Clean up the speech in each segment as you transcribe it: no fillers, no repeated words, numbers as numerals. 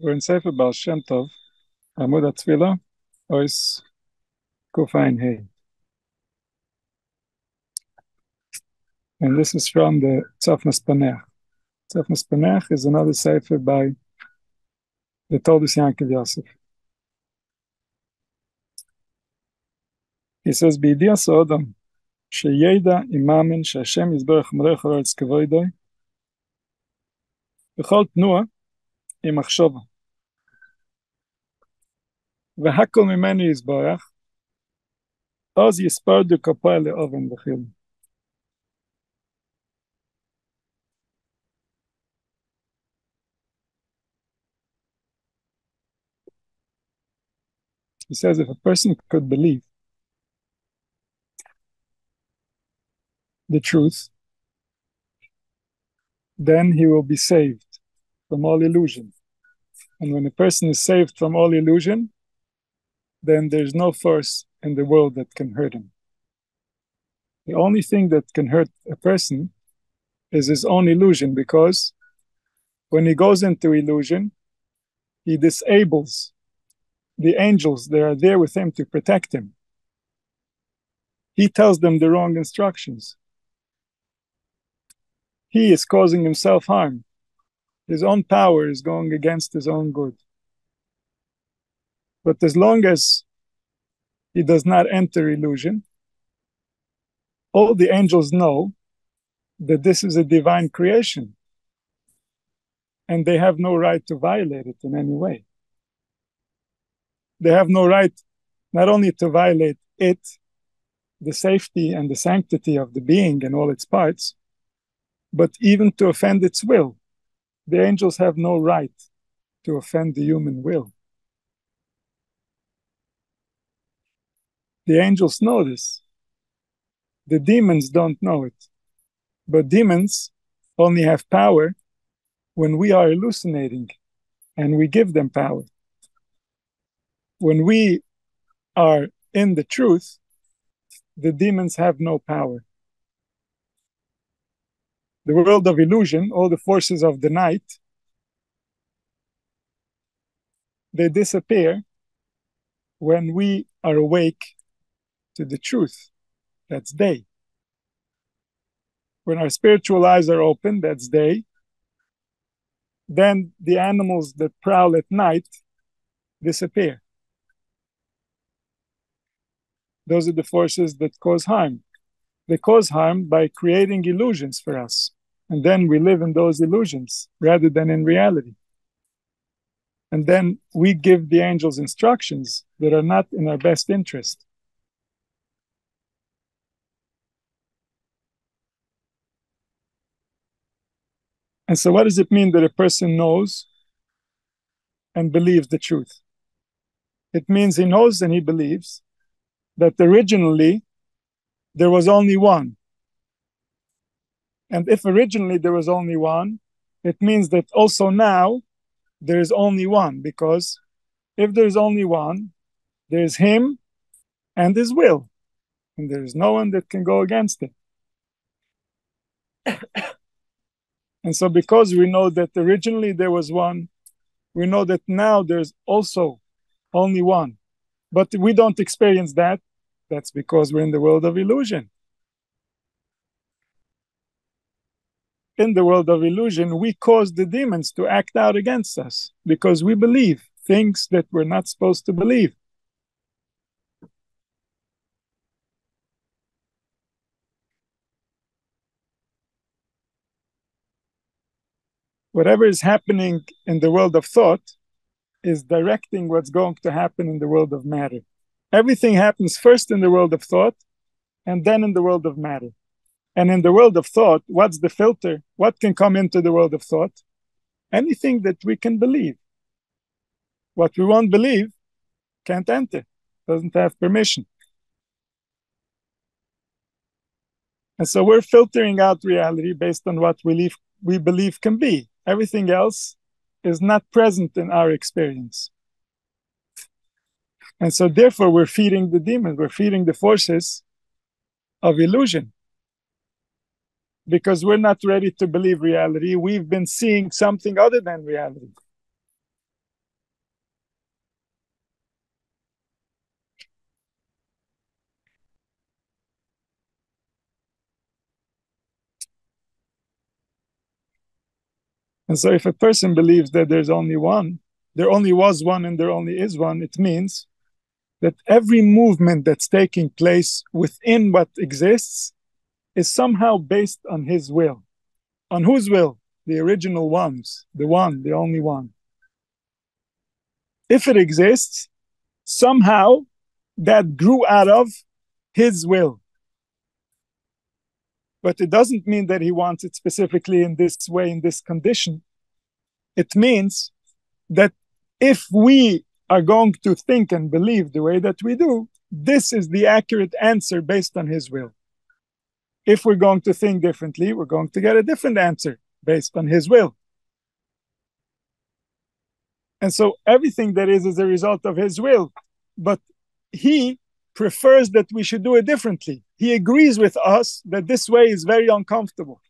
We're in Sefer Baal Shem Tov, Amud HaTfilah, Ois Kufayin Hey. And this is from the Tzafnas Paneach. Tzafnas Paneach is another Sefer by the Toldus Yaakov Yosef. He says, B'idiyas Odom, sheyeda imamin she'Hashem yizborach melech haaretz kavoidoi, v'chol tnua im machshova, v'hakol mimenu yizborach, oz yispardu kapoy le'oven v'chil. He says, if a person could believe the truth, then he will be saved from all illusion. And when a person is saved from all illusion, then there's no force in the world that can hurt him. The only thing that can hurt a person is his own illusion, because when he goes into illusion, he disables the angels that are there with him to protect him. He tells them the wrong instructions. He is causing himself harm. His own power is going against his own good. But as long as he does not enter illusion, all the angels know that this is a divine creation, and they have no right to violate it in any way. They have no right not only to violate it, the safety and the sanctity of the being and all its parts, but even to offend its will. The angels have no right to offend the human will. The angels know this. The demons don't know it. But demons only have power when we are hallucinating and we give them power. When we are in the truth, the demons have no power. The world of illusion, all the forces of the night, they disappear when we are awake to the truth. That's day. When our spiritual eyes are open, that's day. Then the animals that prowl at night disappear. Those are the forces that cause harm. They cause harm by creating illusions for us. And then we live in those illusions rather than in reality. And then we give the angels instructions that are not in our best interest. And so what does it mean that a person knows and believes the truth? It means he knows and he believes that originally there was only one. And if originally there was only one, it means that also now there is only one, because if there's only one, there's him and his will, and there is no one that can go against it. And so because we know that originally there was one, we know that now there's also only one. But we don't experience that. That's because we're in the world of illusion. In the world of illusion, we cause the demons to act out against us because we believe things that we're not supposed to believe. Whatever is happening in the world of thought is directing what's going to happen in the world of matter. Everything happens first in the world of thought and then in the world of matter. And in the world of thought, what's the filter? What can come into the world of thought? Anything that we can believe. What we won't believe can't enter, doesn't have permission. And so we're filtering out reality based on what we believe can be. Everything else is not present in our experience. And so therefore we're feeding the demons, we're feeding the forces of illusion. Because we're not ready to believe reality. We've been seeing something other than reality. And so if a person believes that there's only one, there only was one and there only is one, it means that every movement that's taking place within what exists is somehow based on his will. On whose will? The original one's, the one, the only one. If it exists, somehow that grew out of his will. But it doesn't mean that he wants it specifically in this way, in this condition. It means that if we are going to think and believe the way that we do, this is the accurate answer based on his will. If we're going to think differently, we're going to get a different answer based on his will. And so everything that is a result of his will. But he prefers that we should do it differently. He agrees with us that this way is very uncomfortable.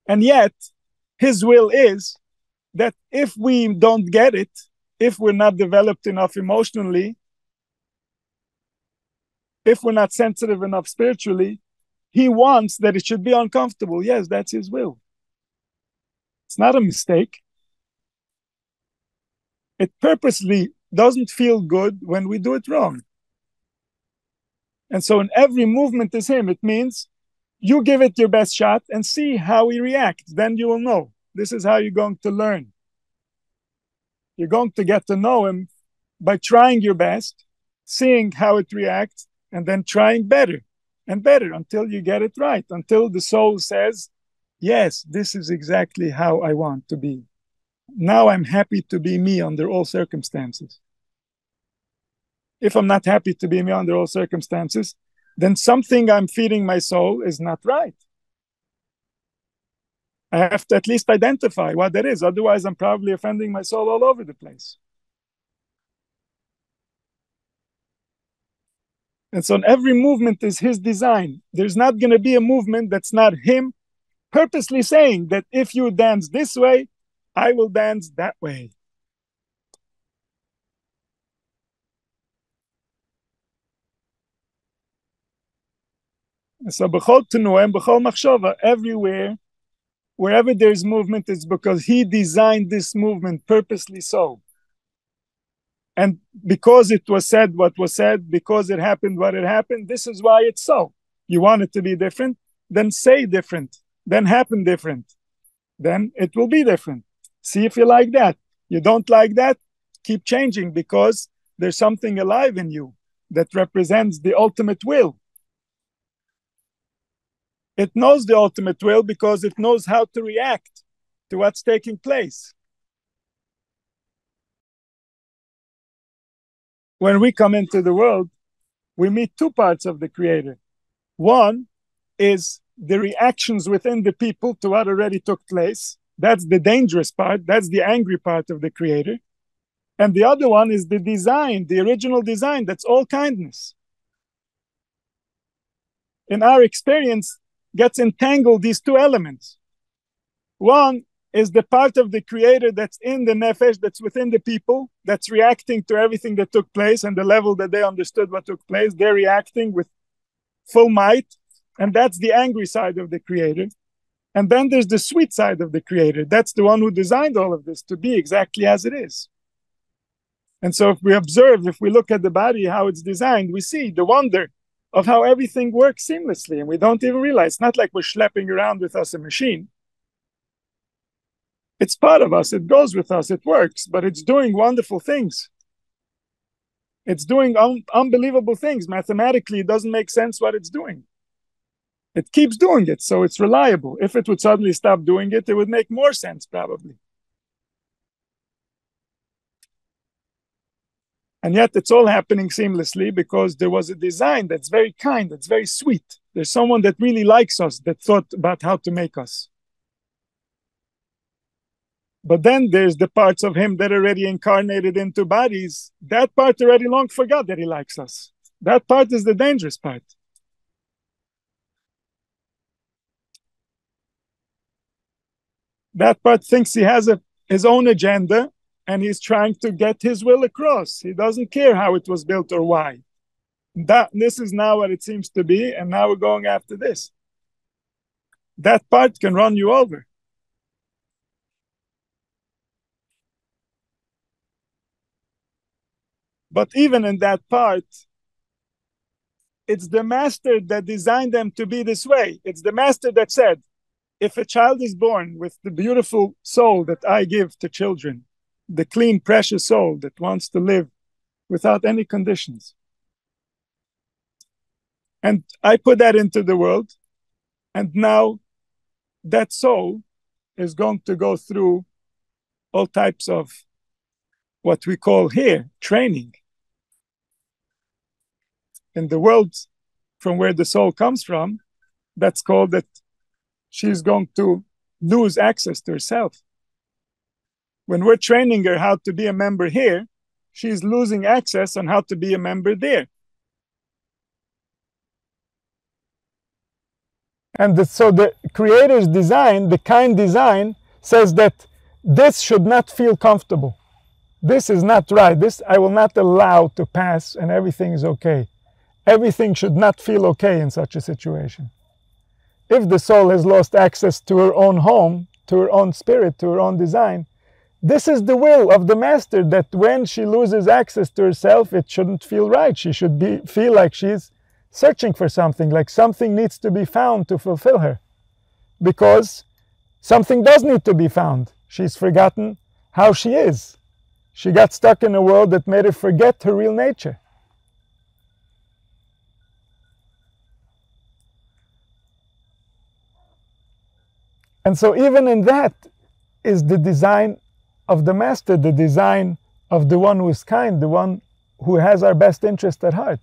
And yet, his will is that if we don't get it, if we're not developed enough emotionally, if we're not sensitive enough spiritually, he wants that it should be uncomfortable. Yes, that's his will. It's not a mistake. It purposely doesn't feel good when we do it wrong. And so in every movement is him. It means you give it your best shot and see how he reacts. Then you will know. This is how you're going to learn. You're going to get to know him by trying your best, seeing how it reacts, and then trying better and better until you get it right, until the soul says, yes, this is exactly how I want to be. Now I'm happy to be me under all circumstances. If I'm not happy to be me under all circumstances, then something I'm feeding my soul is not right. I have to at least identify what that is. Otherwise, I'm probably offending my soul all over the place. And so every movement is his design. There's not going to be a movement that's not him purposely saying that if you dance this way, I will dance that way. So b'chol tenuah and b'chol machshava, everywhere, wherever there's movement, it's because he designed this movement purposely so. And because it was said what was said, because it happened what it happened, this is why it's so. You want it to be different, then say different, then happen different. Then it will be different. See if you like that. You don't like that, keep changing, because there's something alive in you that represents the ultimate will. It knows the ultimate will because it knows how to react to what's taking place. When we come into the world, we meet two parts of the Creator. One is the reactions within the people to what already took place. That's the dangerous part. That's the angry part of the Creator. And the other one is the design, the original design. That's all kindness. In our experience, gets entangled these two elements. One is the part of the Creator that's in the nefesh, that's within the people, that's reacting to everything that took place and the level that they understood what took place. They're reacting with full might, and that's the angry side of the Creator. And then there's the sweet side of the Creator. That's the one who designed all of this to be exactly as it is. And so if we observe, if we look at the body, how it's designed, we see the wonder of how everything works seamlessly, and we don't even realize. It's not like we're schlepping around with us a machine. It's part of us, it goes with us, it works, but it's doing wonderful things. It's doing unbelievable things. Mathematically, it doesn't make sense what it's doing. It keeps doing it, so it's reliable. If it would suddenly stop doing it, it would make more sense, probably. And yet it's all happening seamlessly because there was a design that's very kind, that's very sweet. There's someone that really likes us, that thought about how to make us. But then there's the parts of him that already incarnated into bodies. That part already long forgot that he likes us. That part is the dangerous part. That part thinks he has his own agenda, and he's trying to get his will across. He doesn't care how it was built or why. This is now what it seems to be, and now we're going after this. that part can run you over. But even in that part, it's the master that designed them to be this way. It's the master that said, if a child is born with the beautiful soul that I give to children, the clean, precious soul that wants to live without any conditions, and I put that into the world, and now that soul is going to go through all types of what we call here training. In the world from where the soul comes from, that's called that she's going to lose access to herself. When we're training her how to be a member here, she's losing access on how to be a member there. And so the Creator's design, the kind design, says that this should not feel comfortable. This is not right. This I will not allow to pass, and everything is okay. Everything should not feel okay in such a situation. If the soul has lost access to her own home, to her own spirit, to her own design, this is the will of the master, that when she loses access to herself, it shouldn't feel right. She should feel like she's searching for something, like something needs to be found to fulfill her. Because something does need to be found. She's forgotten how she is. She got stuck in a world that made her forget her real nature. And so even in that is the design of the master, the design of the one who is kind, the one who has our best interest at heart.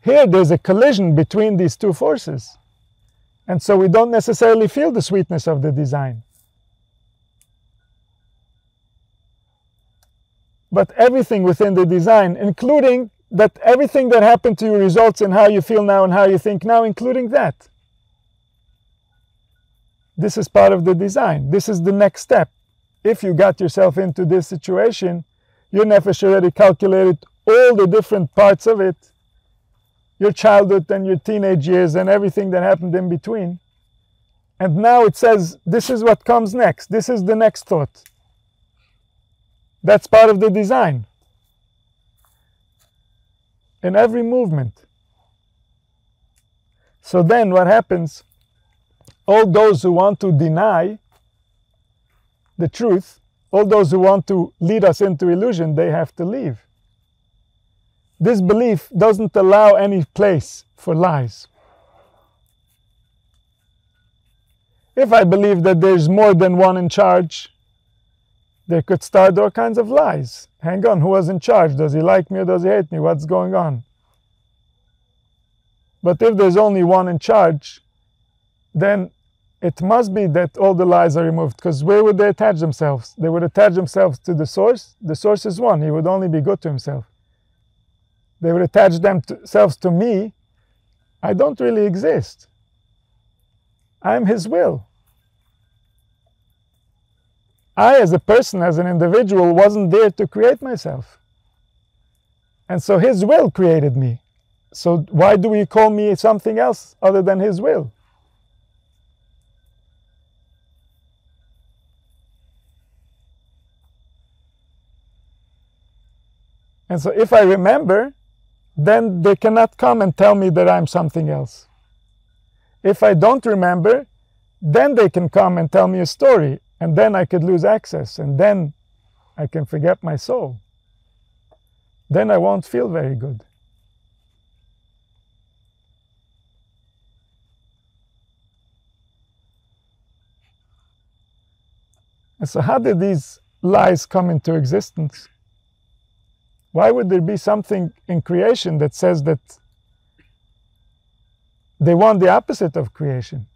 Here there's a collision between these two forces. And so we don't necessarily feel the sweetness of the design. But everything within the design, including that everything that happened to you results in how you feel now and how you think now, including that. This is part of the design. This is the next step. If you got yourself into this situation, your nefesh already calculated all the different parts of it, your childhood and your teenage years and everything that happened in between. And now it says, this is what comes next. This is the next thought. That's part of the design. In every movement. So then what happens? All those who want to deny the truth, all those who want to lead us into illusion, they have to leave. This belief doesn't allow any place for lies. If I believe that there's more than one in charge, there could start all kinds of lies. Hang on, who was in charge? Does he like me or does he hate me? What's going on? But if there's only one in charge, then it must be that all the lies are removed, because where would they attach themselves? They would attach themselves to the source. The source is one. He would only be good to himself. They would attach themselves to me. I don't really exist. I'm his will. I, as a person, as an individual, wasn't there to create myself. And so his will created me. So why do we call me something else other than his will? And so if I remember, then they cannot come and tell me that I'm something else. If I don't remember, then they can come and tell me a story, and then I could lose access, and then I can forget my soul. Then I won't feel very good. And so how did these lies come into existence? Why would there be something in creation that says that they want the opposite of creation?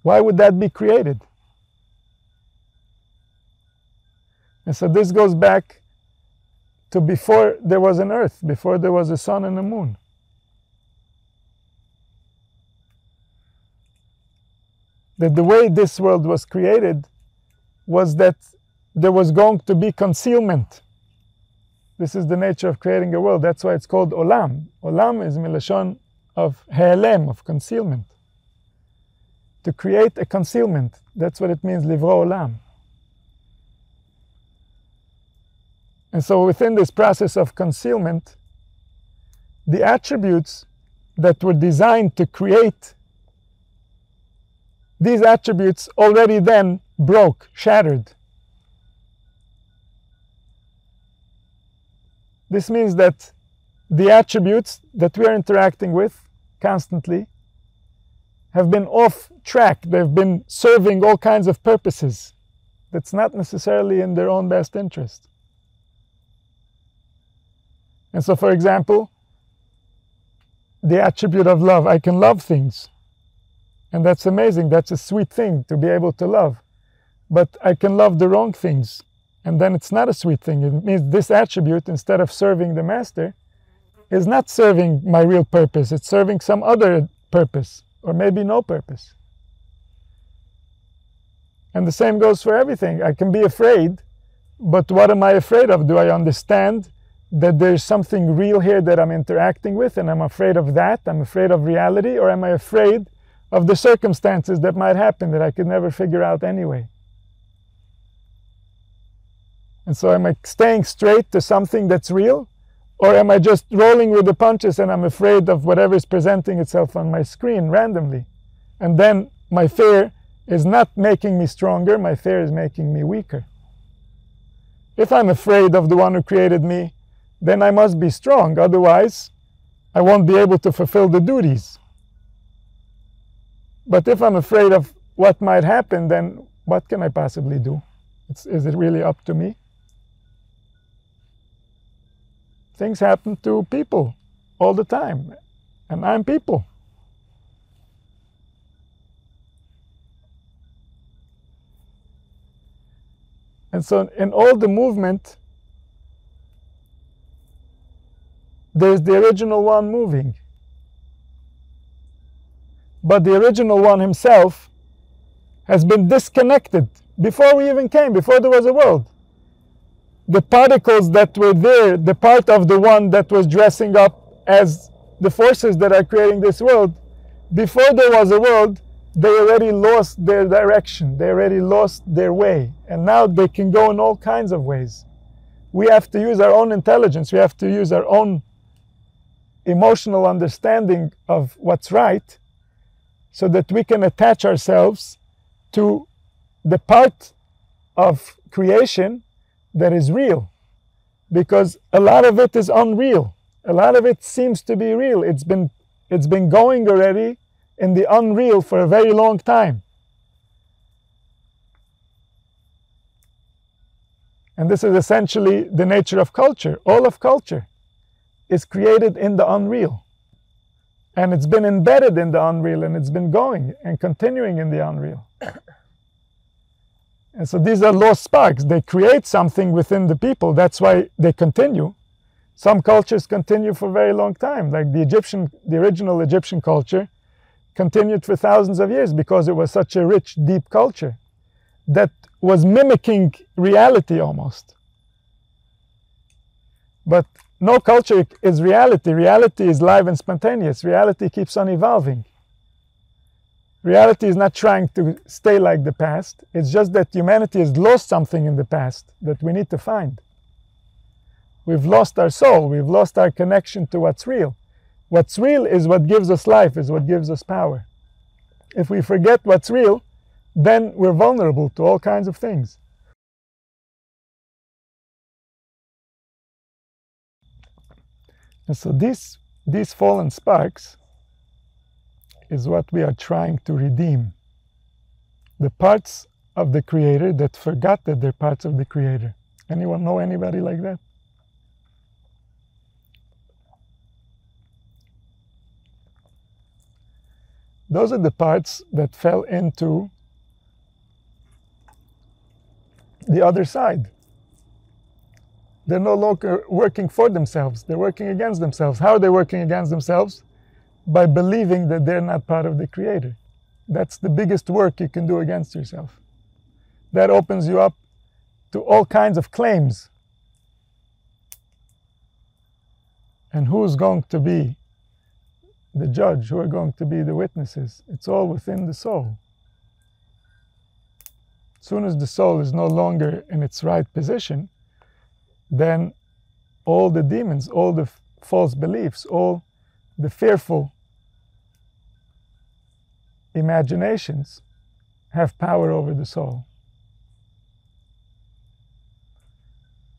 Why would that be created? And so this goes back to before there was an earth, before there was a sun and a moon. That the way this world was created was that there was going to be concealment. This is the nature of creating a world. That's why it's called olam. Olam is milashon of he'elem, of concealment. to create a concealment. That's what it means, livro olam. And so within this process of concealment, the attributes that were designed to create, these attributes already then broke, shattered. This means that the attributes that we are interacting with constantly have been off track. They've been serving all kinds of purposes that's not necessarily in their own best interest. And so, for example, the attribute of love. I can love things. And that's amazing. That's a sweet thing to be able to love. But I can love the wrong things. And then it's not a sweet thing. It means this attribute, instead of serving the master, is not serving my real purpose. It's serving some other purpose, or maybe no purpose. And the same goes for everything. I can be afraid, but what am I afraid of? Do I understand that there's something real here that I'm interacting with, and I'm afraid of that? I'm afraid of reality, or am I afraid of the circumstances that might happen that I could never figure out anyway? And so am I staying straight to something that's real? Or am I just rolling with the punches and I'm afraid of whatever is presenting itself on my screen randomly? And then my fear is not making me stronger, my fear is making me weaker. If I'm afraid of the one who created me, then I must be strong, otherwise I won't be able to fulfill the duties. But if I'm afraid of what might happen, then what can I possibly do? Is it really up to me? Things happen to people all the time, and I'm people. And so in all the movement, there's the original one moving. But the original one himself has been disconnected before we even came, before there was a world. The particles that were there, the part of the one that was dressing up as the forces that are creating this world, before there was a world, they already lost their direction, they already lost their way, and now they can go in all kinds of ways. We have to use our own intelligence, we have to use our own emotional understanding of what's right, so that we can attach ourselves to the part of creation that is real, because a lot of it is unreal. A lot of it seems to be real. It's been going already in the unreal for a very long time. And this is essentially the nature of culture. All of culture is created in the unreal. And it's been embedded in the unreal, and it's been going and continuing in the unreal. And so these are lost sparks. They create something within the people. That's why they continue. Some cultures continue for a very long time. Like the original Egyptian culture continued for thousands of years because it was such a rich, deep culture that was mimicking reality almost. But no culture is reality. Reality is live and spontaneous. Reality keeps on evolving. Reality is not trying to stay like the past. It's just that humanity has lost something in the past that we need to find. We've lost our soul. We've lost our connection to what's real. What's real is what gives us life, is what gives us power. If we forget what's real, then we're vulnerable to all kinds of things. And so these fallen sparks is what we are trying to redeem. The parts of the Creator that forgot that they're parts of the Creator. Anyone know anybody like that? Those are the parts that fell into the other side. They're no longer working for themselves. They're working against themselves. How are they working against themselves? By believing that they're not part of the Creator. That's the biggest work you can do against yourself. That opens you up to all kinds of claims. And who's going to be the judge? Who are going to be the witnesses? It's all within the soul. As soon as the soul is no longer in its right position, then all the demons, all the false beliefs, all the fearful imaginations have power over the soul.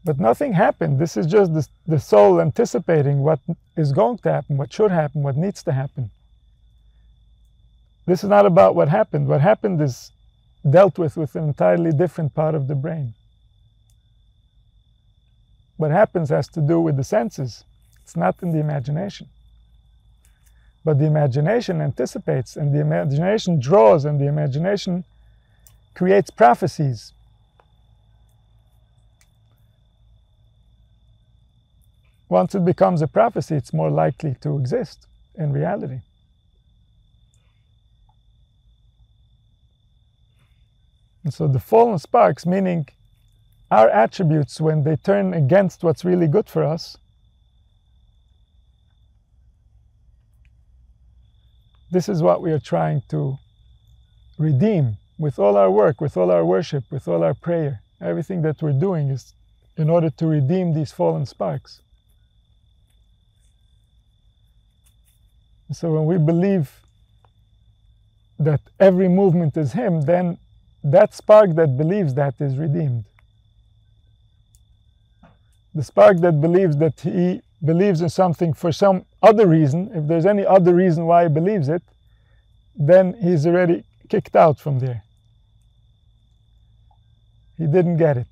But nothing happened. This is just the soul anticipating what is going to happen, what should happen, what needs to happen. This is not about what happened. What happened is dealt with an entirely different part of the brain. What happens has to do with the senses. It's not in the imagination. But the imagination anticipates, and the imagination draws, and the imagination creates prophecies. Once it becomes a prophecy, it's more likely to exist in reality. And so the fallen sparks, meaning our attributes, when they turn against what's really good for us, this is what we are trying to redeem with all our work, with all our worship, with all our prayer. Everything that we're doing is in order to redeem these fallen sparks. So when we believe that every movement is Him, then that spark that believes that is redeemed. The spark that believes that he believes in something for some other reason, if there's any other reason why he believes it, then he's already kicked out from there. He didn't get it.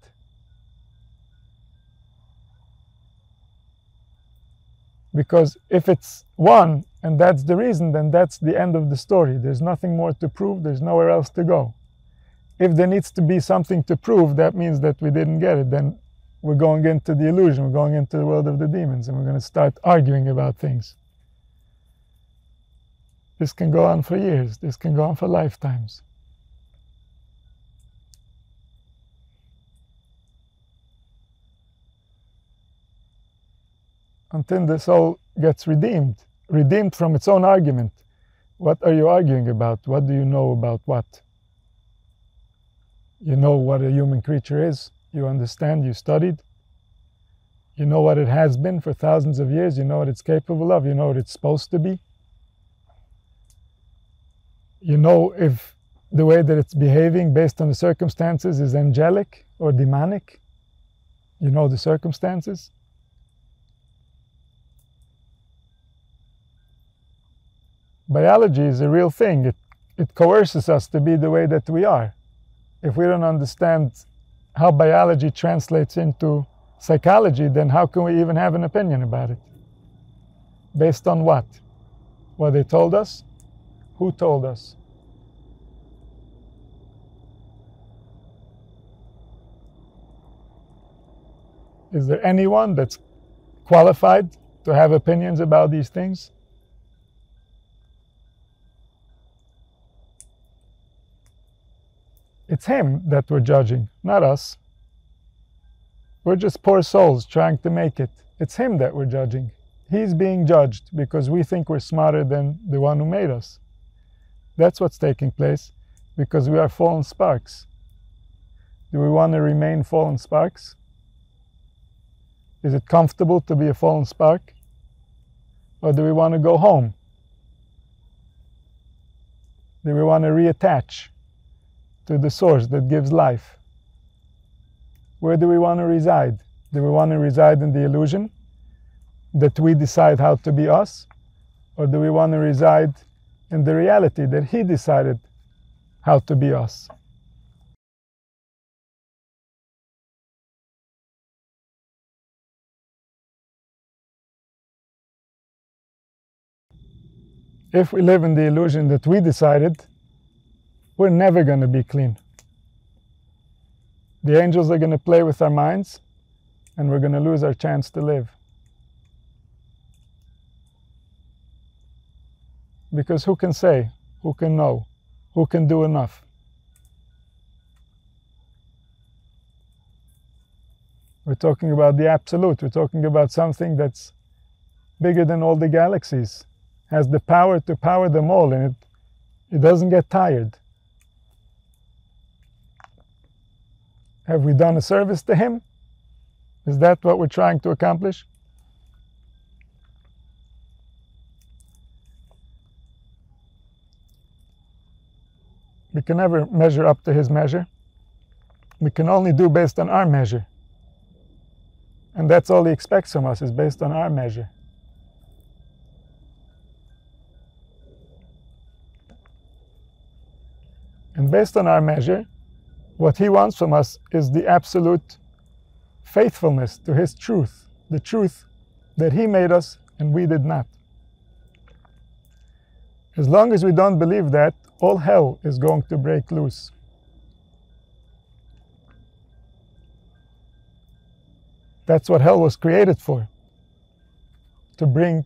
Because if it's one, and that's the reason, then that's the end of the story. There's nothing more to prove, there's nowhere else to go. If there needs to be something to prove, that means that we didn't get it. Then we're going into the illusion, we're going into the world of the demons, and we're going to start arguing about things. This can go on for years, this can go on for lifetimes. Until the soul gets redeemed from its own argument. What are you arguing about? What do you know about what? You know what a human creature is. You understand, you studied. You know what it has been for thousands of years. You know what it's capable of. You know what it's supposed to be. You know if the way that it's behaving based on the circumstances is angelic or demonic. You know the circumstances. Biology is a real thing. It coerces us to be the way that we are. If we don't understand how biology translates into psychology, then how can we even have an opinion about it? Based on what? What they told us? Who told us? Is there anyone that's qualified to have opinions about these things? It's Him that we're judging, not us. We're just poor souls trying to make it. It's Him that we're judging. He's being judged because we think we're smarter than the one who made us. That's what's taking place because we are fallen sparks. Do we want to remain fallen sparks? Is it comfortable to be a fallen spark? Or do we want to go home? Do we want to reattach to the source that gives life? Where do we want to reside? Do we want to reside in the illusion that we decide how to be us? Or do we want to reside in the reality that He decided how to be us? If we live in the illusion that we decided, we're never going to be clean. The angels are going to play with our minds, and we're going to lose our chance to live. Because who can say? Who can know? Who can do enough? We're talking about the absolute. We're talking about something that's bigger than all the galaxies, has the power to power them all, and it doesn't get tired. Have we done a service to him? Is that what we're trying to accomplish? We can never measure up to his measure. We can only do based on our measure. And that's all he expects from us, is based on our measure. And based on our measure, what he wants from us is the absolute faithfulness to his truth, the truth that he made us and we did not. As long as we don't believe that, all hell is going to break loose. That's what hell was created for, to bring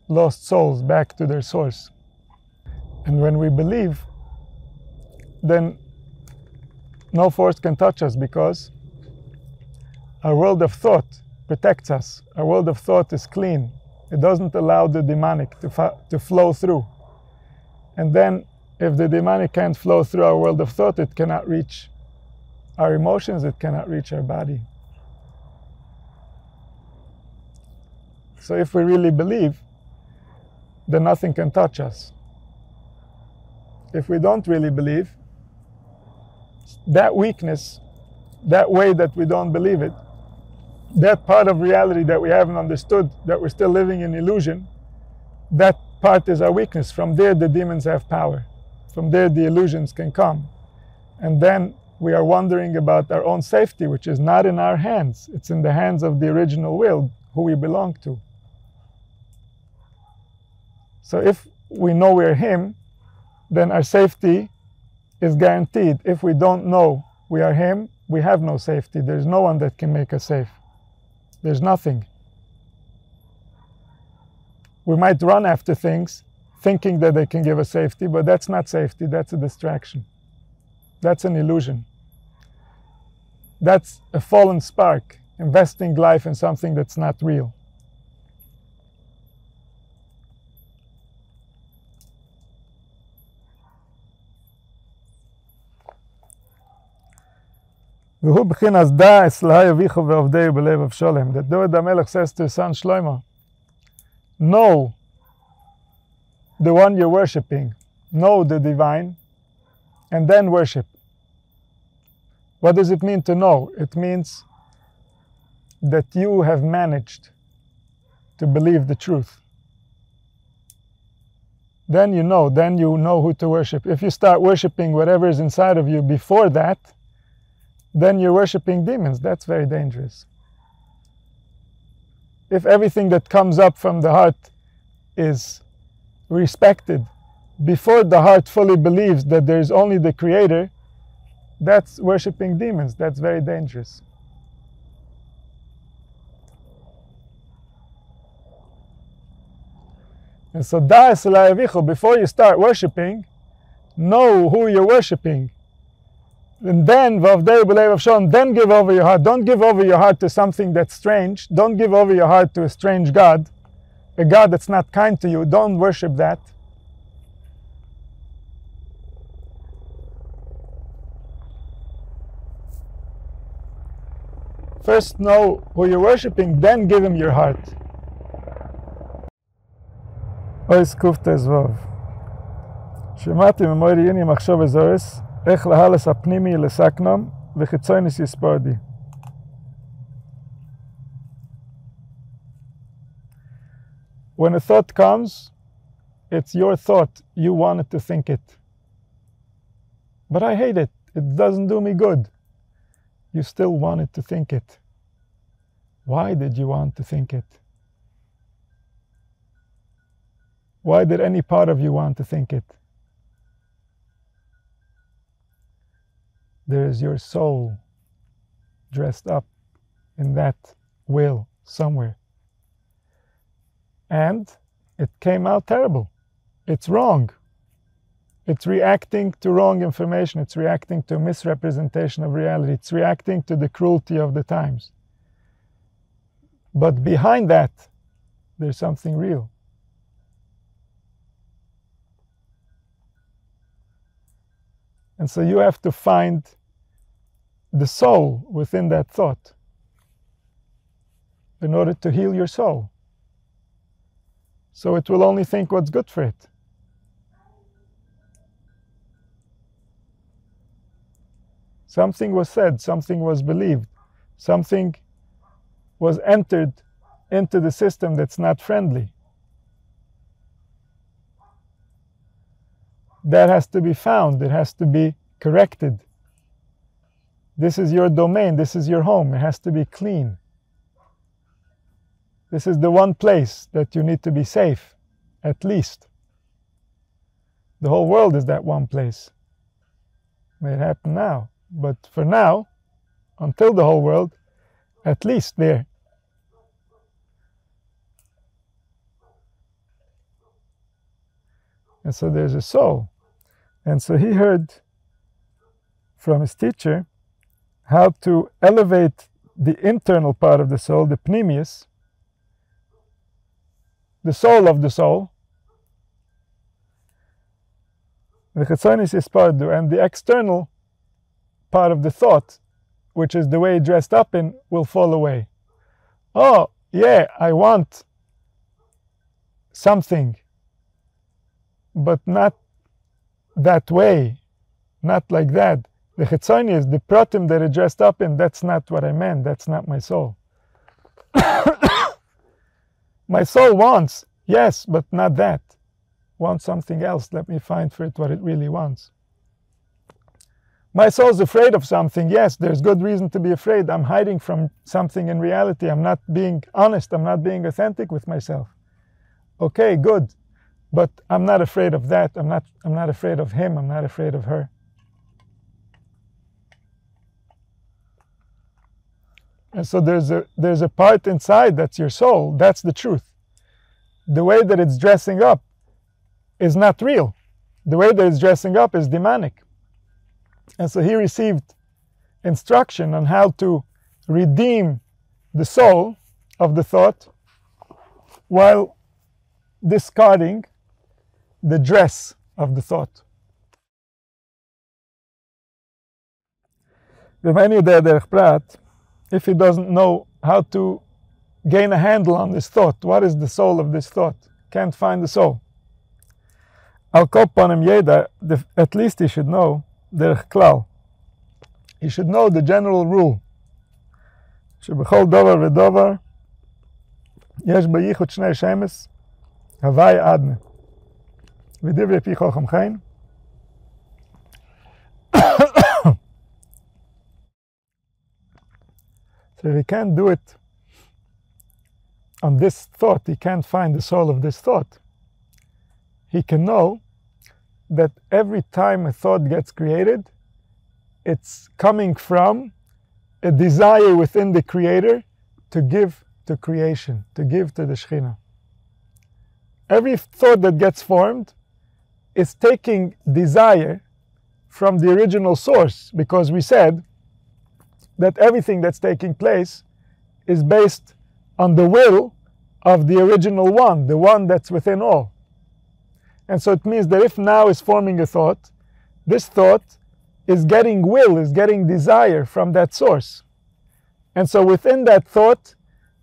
lost souls back to their source. And when we believe, then no force can touch us, because our world of thought protects us. Our world of thought is clean. It doesn't allow the demonic to flow through. And then, if the demonic can't flow through our world of thought, it cannot reach our emotions, it cannot reach our body. So if we really believe, then nothing can touch us. If we don't really believe, that weakness, that way that we don't believe it, that part of reality that we haven't understood, that we're still living in illusion, that part is our weakness. From there the demons have power. From there the illusions can come. And then we are wondering about our own safety, which is not in our hands. It's in the hands of the original will, who we belong to. So if we know we're him, then our safety is guaranteed. If we don't know we are him, we have no safety. There's no one that can make us safe. There's nothing. We might run after things thinking that they can give us safety, but that's not safety, that's a distraction. That's an illusion. That's a fallen spark, investing life in something that's not real. והוא בחינס דעס להי אביכו ועובדהו בלב אבשלום. That David HaMelech says to his son Shlomo, know the one you're worshipping, know the divine, and then worship. What does it mean to know? It means that you have managed to believe the truth. Then you know who to worship. If you start worshiping whatever is inside of you before that, then you're worshiping demons. That's very dangerous. If everything that comes up from the heart is respected before the heart fully believes that there is only the Creator, that's worshiping demons. That's very dangerous. And so, before you start worshiping, know who you're worshiping. And then give over your heart. Don't give over your heart to something that's strange. Don't give over your heart to a strange God, a God that's not kind to you. Don't worship that. First know who you're worshiping, then give him your heart. Ois kuftes vav. שמעתי ממורי יני מחשוב אזורס, איך להלס הפנימי לסקנום וחיצוינס יספורדי. When a thought comes, it's your thought. You wanted to think it. But I hate it. It doesn't do me good. You still wanted to think it. Why did you want to think it? Why did any part of you want to think it? There is your soul dressed up in that will somewhere. And it came out terrible. It's wrong. It's reacting to wrong information. It's reacting to a misrepresentation of reality. It's reacting to the cruelty of the times. But behind that, there's something real. And so you have to find the soul within that thought in order to heal your soul. So it will only think what's good for it. Something was said, something was believed, something was entered into the system that's not friendly. That has to be found, it has to be corrected. This is your domain, this is your home, it has to be clean. This is the one place that you need to be safe, at least. The whole world is that one place. May it happen now, but for now, until the whole world, at least there. And so there's a soul. And so he heard from his teacher how to elevate the internal part of the soul, the pnimius, the soul of the soul, and the external part of the thought, which is the way dressed up in, will fall away. Oh, yeah, I want something, but not that way, not like that. The chitzonius, the pratim that it dressed up in, that's not what I meant, that's not my soul. My soul wants, yes, but not that. Wants something else, let me find for it what it really wants. My soul's afraid of something, yes, there's good reason to be afraid. I'm hiding from something in reality, I'm not being honest, I'm not being authentic with myself. Okay, good, but I'm not afraid of that, I'm not afraid of him, I'm not afraid of her. And so there's a part inside that's your soul, that's the truth. The way that it's dressing up is not real. The way that it's dressing up is demonic. And so he received instruction on how to redeem the soul of the thought while discarding the dress of the thought. If he doesn't know how to gain a handle on this thought, what is the soul of this thought? Can't find the soul. At least he should know derech klal. He should know the general rule. שבכל דבר ודבר יש בייחוד שני שמש הווי אדנה. ודברי פי חכם חיים. So if he can't do it on this thought, he can't find the soul of this thought. He can know that every time a thought gets created, it's coming from a desire within the creator to give to creation, to give to the Shekhinah. Every thought that gets formed is taking desire from the original source, because we said that everything that's taking place is based on the will of the original one, the one that's within all. And so it means that if now is forming a thought, this thought is getting will, is getting desire from that source. And so within that thought,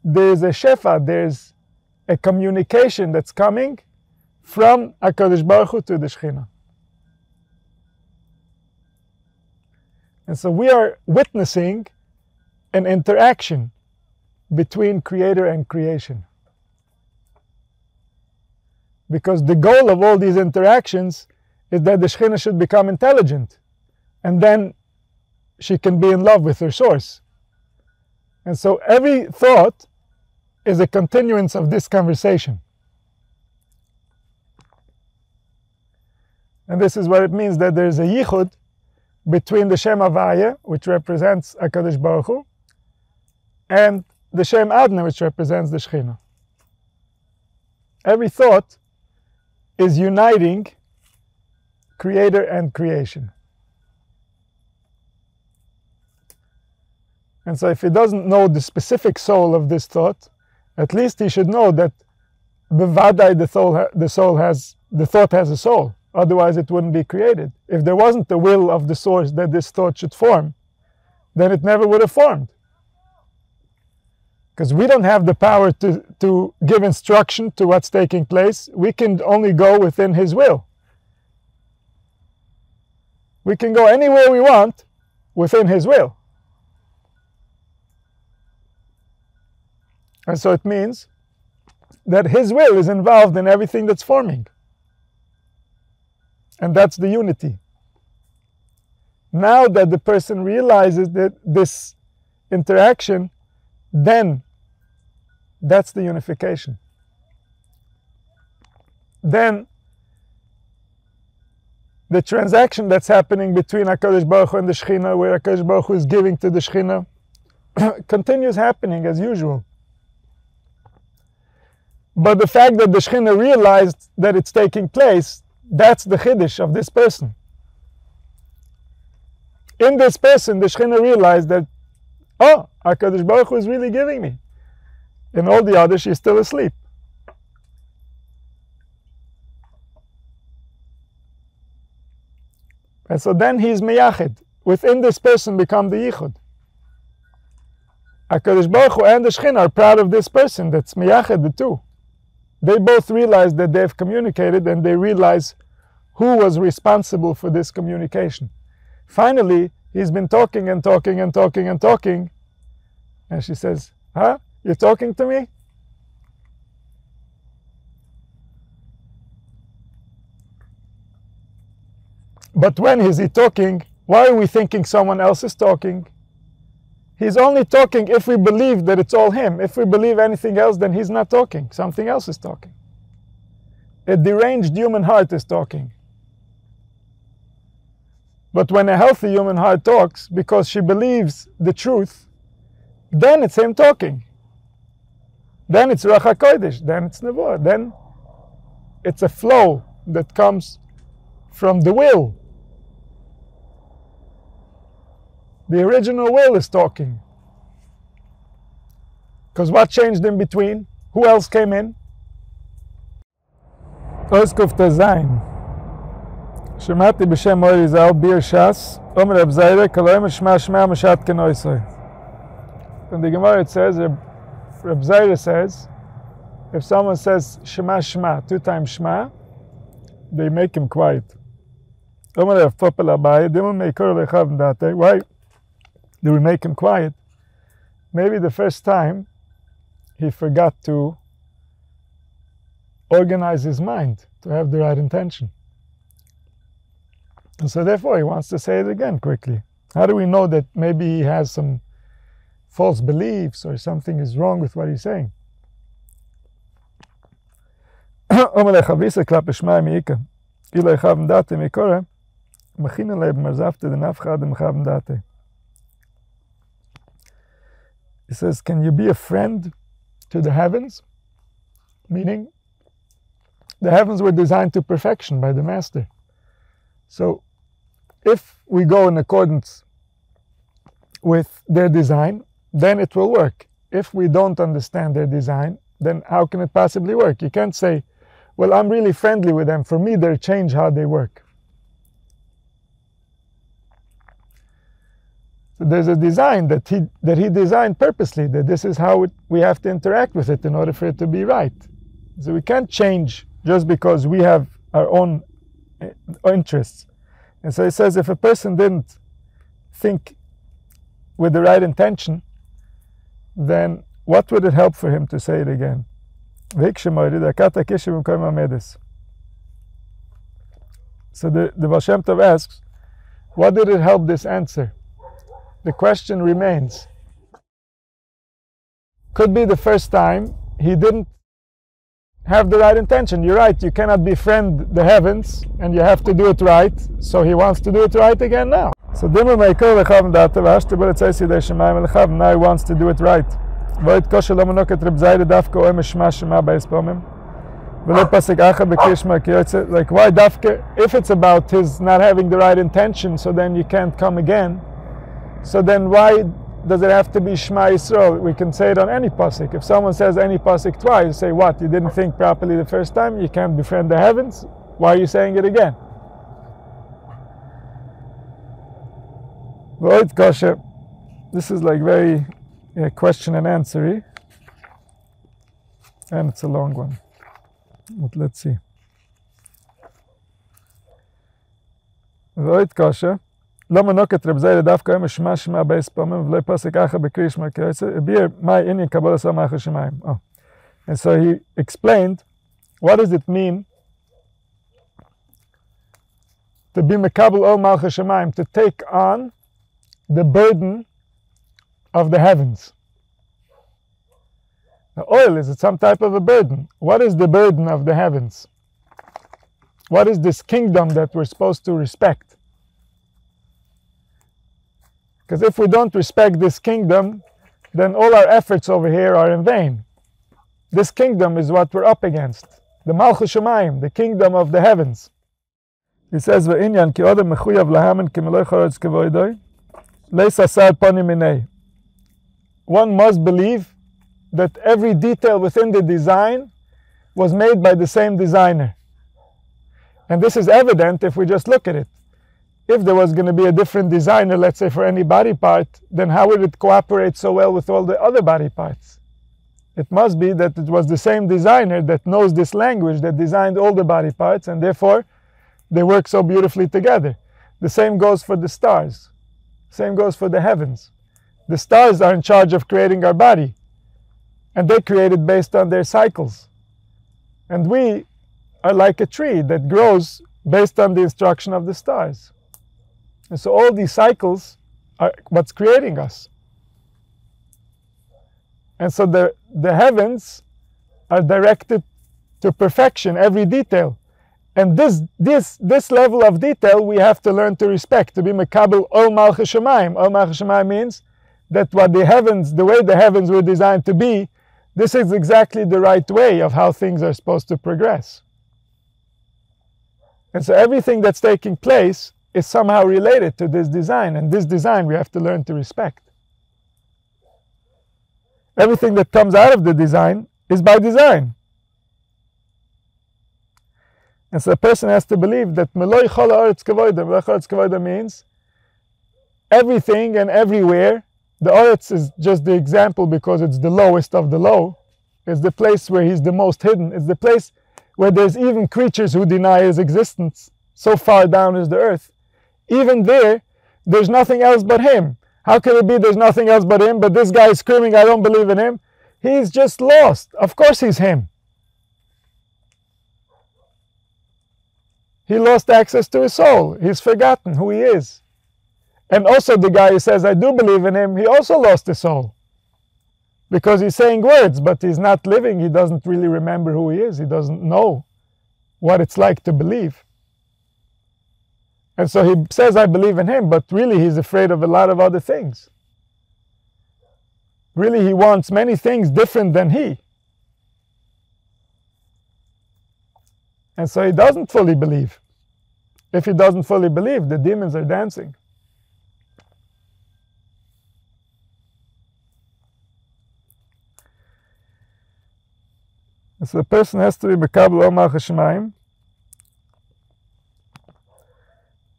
there's a shefa, there's a communication that's coming from HaKadosh Baruch Hu to the Shekhinah. And so we are witnessing an interaction between creator and creation. Because the goal of all these interactions is that the Shekhinah should become intelligent, and then she can be in love with her source. And so every thought is a continuance of this conversation. And this is what it means, that there's a yichud between the Shem Havaya, which represents HaKadosh Baruch Hu, and the Shem Adna, which represents the Shekhinah. Every thought is uniting creator and creation. And so if he doesn't know the specific soul of this thought, at least he should know that bevadai the thought has a soul. Otherwise it wouldn't be created. If there wasn't the will of the source that this thought should form, then it never would have formed. Because we don't have the power to give instruction to what's taking place. We can only go within His will. We can go anywhere we want within His will. And so it means that His will is involved in everything that's forming. And that's the unity. Now that the person realizes that this interaction, then that's the unification. Then the transaction that's happening between HaKadosh Baruch Hu and the Shekhinah, where HaKadosh Baruch Hu is giving to the Shekhinah, continues happening as usual. But the fact that the Shekhinah realized that it's taking place, that's the Chiddush of this person. In this person, the Shekhinah realized that, oh, HaKadosh Baruch Hu is really giving me. In all the others, she's still asleep. And so then he's meyachid. Within this person become the yichud. HaKadosh Baruch Hu and the Shekhinah are proud of this person that's meyachid, the two. They both realize that they've communicated, and they realize who was responsible for this communication. Finally, he's been talking and talking and talking and talking, and she says, huh? You're talking to me? But when is he talking? Why are we thinking someone else is talking? He's only talking if we believe that it's all him. If we believe anything else, then he's not talking. Something else is talking. A deranged human heart is talking. But when a healthy human heart talks because she believes the truth, then it's him talking. Then it's Ruach HaKodesh, then it's Nevuah, then it's a flow that comes from the will. The original will is talking. Because what changed in between? Who else came in? Oskuf Tezayin. שמעתי בשם אורי ז"ל ביר ש"ס, אומר רב זיירה, כלומר שמע שמע משת כנויסוי. In the Gemara it says, Reb Zaira says, if someone says Shema Shema 2 times Shema, they make him quiet. Why do we make him quiet? Maybe the first time he forgot to organize his mind to have the right intention. And so therefore he wants to say it again quickly. How do we know that maybe he has some false beliefs or something is wrong with what he's saying? He says, can you be a friend to the heavens? Meaning, the heavens were designed to perfection by the Master. So, if we go in accordance with their design, then it will work. If we don't understand their design, then how can it possibly work? You can't say, well, I'm really friendly with them. For me, they'll change how they work. So there's a design that he designed purposely, that this is how we have to interact with it in order for it to be right. So we can't change just because we have our own interests. And so he says, if a person didn't think with the right intention, then what would it help for him to say it again? So the Baal Shem Tov asks, what did it help this answer? The question remains. Could be the first time he didn't have the right intention. You're right, you cannot befriend the heavens and you have to do it right. So he wants to do it right again now. So now he wants to do it right. Like, why dafke? If it's about his not having the right intention, so then you can't come again. So then why does it have to be Shema Yisrael? We can say it on any pasuk. If someone says any pasuk twice, say what? You didn't think properly the first time? You can't befriend the heavens? Why are you saying it again? This is like very question and answer-y. And it's a long one. But let's see. ועוד קשה, לא מנוקת רב זיירה דווקא היום משמע שמע בייס פעמים ולא יפסק אחר בקריש מהקריסה, הביר מהי עניין קבלה סם אחר שמיים. And so he explained, what does it mean to be mekabel ol malchus shemayim, to take on the burden of the heavens. The oil, is it some type of a burden? What is the burden of the heavens? What is this kingdom that we're supposed to respect? Because if we don't respect this kingdom, then all our efforts over here are in vain. This kingdom is what we're up against. The Malchus Shemayim, the kingdom of the heavens. He says, "Ve'inyan ki odem mechuyav lahamen ki meloi choretz kevoidoi, leis asar ponim minei." One must believe that every detail within the design was made by the same designer. And this is evident if we just look at it. If there was going to be a different designer, let's say for any body part, then how would it cooperate so well with all the other body parts? It must be that it was the same designer that knows this language that designed all the body parts, and therefore they work so beautifully together. The same goes for the stars. Same goes for the heavens. The stars are in charge of creating our body, and they created based on their cycles. And we are like a tree that grows based on the instruction of the stars. And so all these cycles are what's creating us. And so the heavens are directed to perfection, every detail. And this level of detail we have to learn to respect, to be mekabel ol malchus shemayim. Ol malchus shemayim means that what the heavens, the way the heavens were designed to be, this is exactly the right way of how things are supposed to progress. And so everything that's taking place is somehow related to this design, and this design we have to learn to respect. Everything that comes out of the design is by design. And so a person has to believe that meloi chol haaretz kevoida. Meloi chol haaretz kevoida means everything and everywhere. The Oretz is just the example because it's the lowest of the low. It's the place where he's the most hidden. It's the place where there's even creatures who deny his existence. So far down is the earth. Even there, there's nothing else but him. How can it be there's nothing else but him, but this guy is screaming, I don't believe in him? He's just lost. Of course he's him. He lost access to his soul. He's forgotten who he is. And also the guy who says, I do believe in him, he also lost his soul. Because he's saying words, but he's not living. He doesn't really remember who he is. He doesn't know what it's like to believe. And so he says, I believe in him, but really he's afraid of a lot of other things. Really he wants many things different than he. And so he doesn't fully believe. If he doesn't fully believe, the demons are dancing. And so the person has to be mekabel ol malchus shemayim,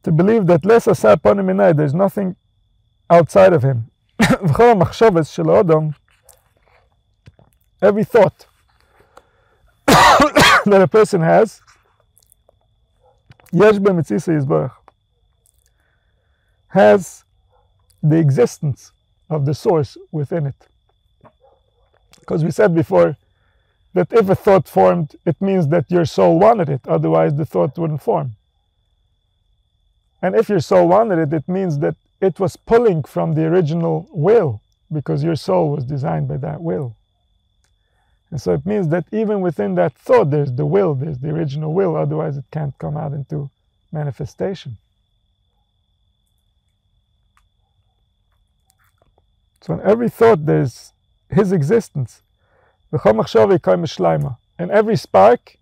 to believe that les asar ponim minai, there's nothing outside of him. V'chol hamachshavos shel ha'adam, every thought that a person has, yesh b'mitzisa yizbarach, has the existence of the source within it. Because we said before that if a thought formed, it means that your soul wanted it, otherwise the thought wouldn't form. And if your soul wanted it, it means that it was pulling from the original will, because your soul was designed by that will. And so it means that even within that thought, there's the will, there's the original will, otherwise it can't come out into manifestation. So in every thought, there's his existence. In every spark,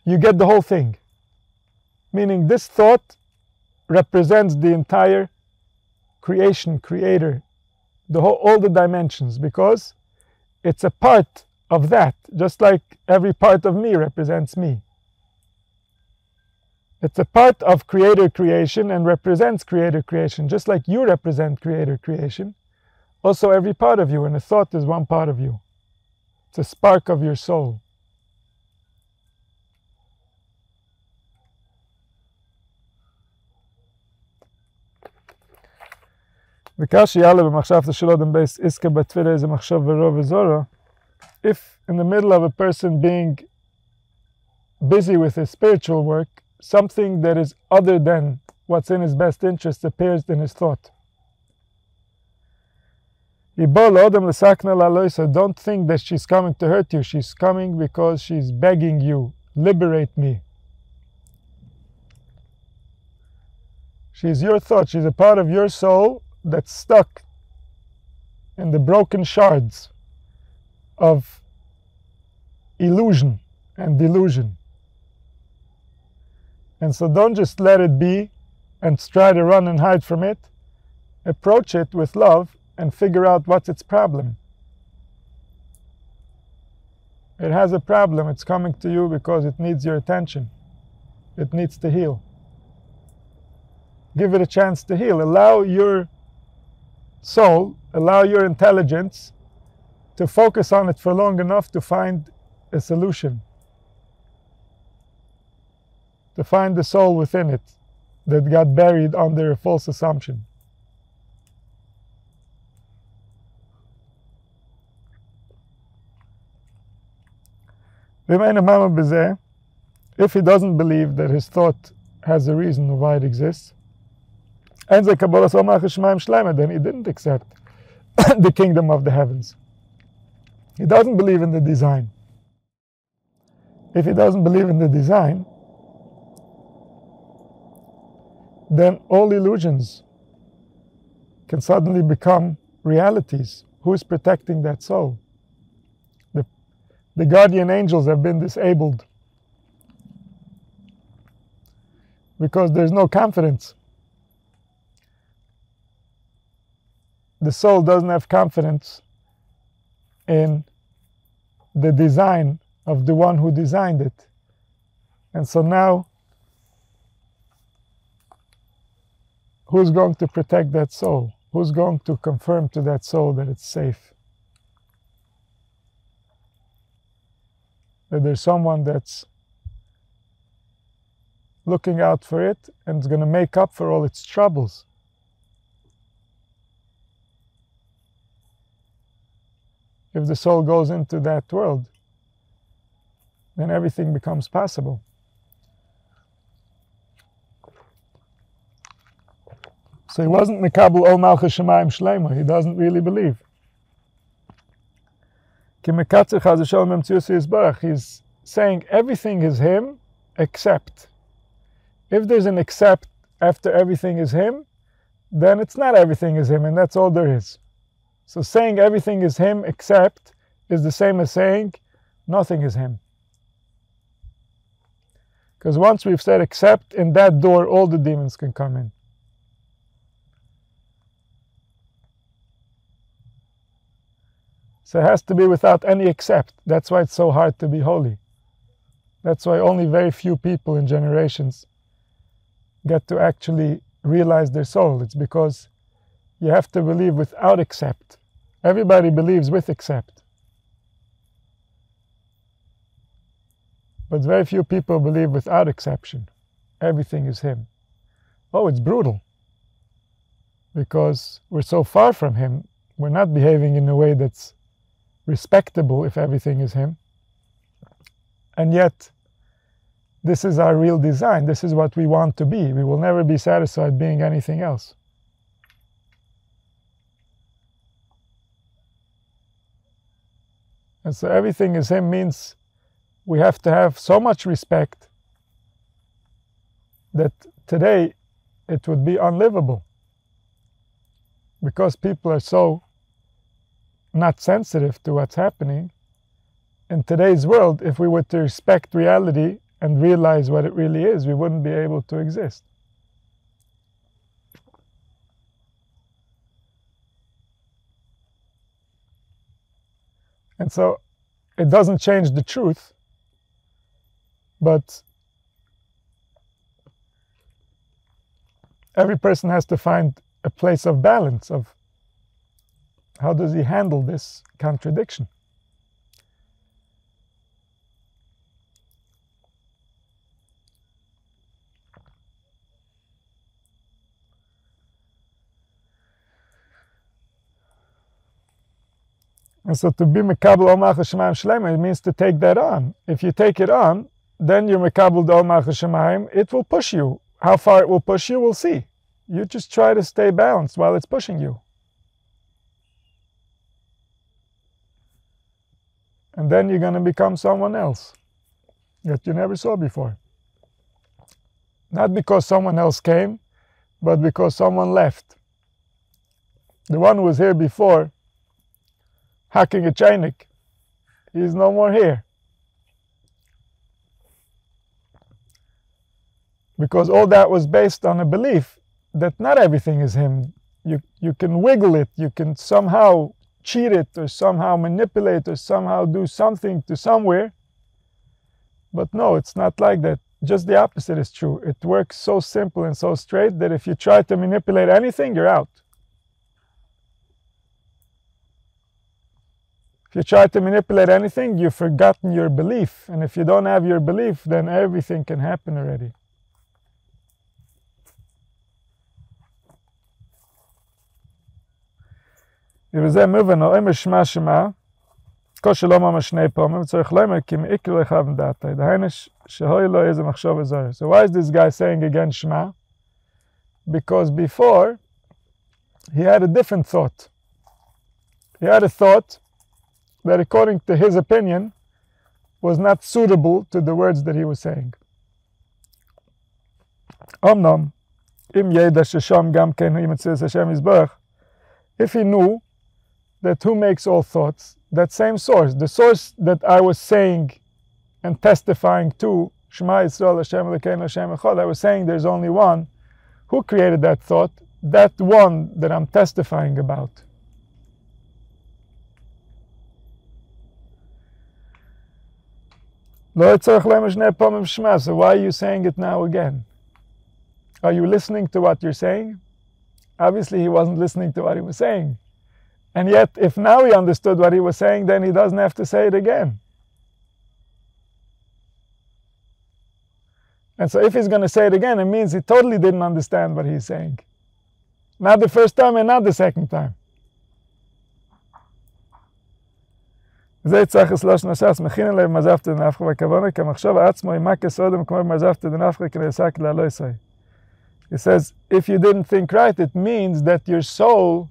you get the whole thing. Meaning this thought represents the entire creation, creator, all the dimensions, because it's a part of that, just like every part of me represents me. It's a part of creator creation and represents creator creation, just like you represent creator creation. also every part of you, and a thought is one part of you. It's a spark of your soul. If in the middle of a person being busy with his spiritual work, something that is other than what's in his best interest appears in his thought. Don't think that she's coming to hurt you. She's coming because she's begging you, liberate me. She's your thought. She's a part of your soul that's stuck in the broken shards of illusion and delusion. And so don't just let it be and try to run and hide from it. Approach it with love and figure out what's its problem. It has a problem. It's coming to you because it needs your attention. It needs to heal. Give it a chance to heal. Allow your soul, allow your intelligence to focus on it for long enough to find a solution. To find the soul within it that got buried under a false assumption. If he doesn't believe that his thought has a reason why it exists, then he didn't accept the kingdom of the heavens. He doesn't believe in the design. If he doesn't believe in the design, then all illusions can suddenly become realities. Who is protecting that soul? The guardian angels have been disabled because there's no confidence. The soul doesn't have confidence in the design of the one who designed it. And so now, who's going to protect that soul? Who's going to confirm to that soul that it's safe? That there's someone that's looking out for it and is going to make up for all its troubles. If the soul goes into that world, then everything becomes possible. So he wasn't Mekabel Ol Malchus Shemayim Shleima. He doesn't really believe. He's saying everything is him except. If there's an except after everything is him, then it's not everything is him, and that's all there is. So saying everything is him except is the same as saying nothing is him. Because once we've said except, in that door all the demons can come in. So it has to be without any except. That's why it's so hard to be holy. That's why only very few people in generations get to actually realize their soul. It's because you have to believe without except. Everybody believes with except. But very few people believe without exception. Everything is him. Oh, it's brutal. Because we're so far from him, we're not behaving in a way that's respectable if everything is him. And yet, this is our real design. This is what we want to be. We will never be satisfied being anything else. And so everything is him means we have to have so much respect that today it would be unlivable. Because people are so not sensitive to what's happening. In today's world, if we were to respect reality and realize what it really is, we wouldn't be able to exist. And so it doesn't change the truth, but every person has to find a place of balance, of How does he handle this contradiction? And so to be mekabel ol malchus shemayim shlema, it means to take that on. If you take it on, then you're mekabel ol malchus shemayim. It will push you. How far it will push you, we'll see. You just try to stay balanced while it's pushing you. And then you're going to become someone else that you never saw before. Not because someone else came, but because someone left. The one who was here before, hacking a chainik, he's no more here. Because all that was based on a belief that not everything is him. You can wiggle it, you can somehow cheat it, or somehow manipulate, or somehow do something to somewhere. But no, it's not like that. Just the opposite is true. It works so simple and so straight that if you try to manipulate anything, you're out. If you try to manipulate anything, you've forgotten your belief. And if you don't have your belief, then everything can happen already. ובזה מובן, או אמר שמע שמע, כל שלא ממש שני פעמים, וצריך לומר, כי מעיקר לכוון דעתי, דהיינו שהוי לו איזה מחשוב זר. So why is this guy saying again Shema? Because before, he had a different thought. He had a thought that according to his opinion, was not suitable to the words that he was saying. Omnom, im yeda shesham gam ken hu yimetzias Hashem yisbarach, if he knew that who makes all thoughts, that same source, the source that I was saying and testifying to, Shema Yisrael Hashem Elokeinu Hashem Echad, I was saying there's only one, who created that thought? That one that I'm testifying about. So why are you saying it now again? Are you listening to what you're saying? Obviously he wasn't listening to what he was saying. And yet, if now he understood what he was saying, then he doesn't have to say it again. And so if he's going to say it again, it means he totally didn't understand what he's saying. Not the first time and not the second time. זה צריך לסלוש נשאס, מכין אליו מזפת דנפחה והכוונה, כמחשוב עצמו עם מקס אודם כמו מזפת דנפחה כדי עסק לה לא ישי. He says, if you didn't think right, it means that your soul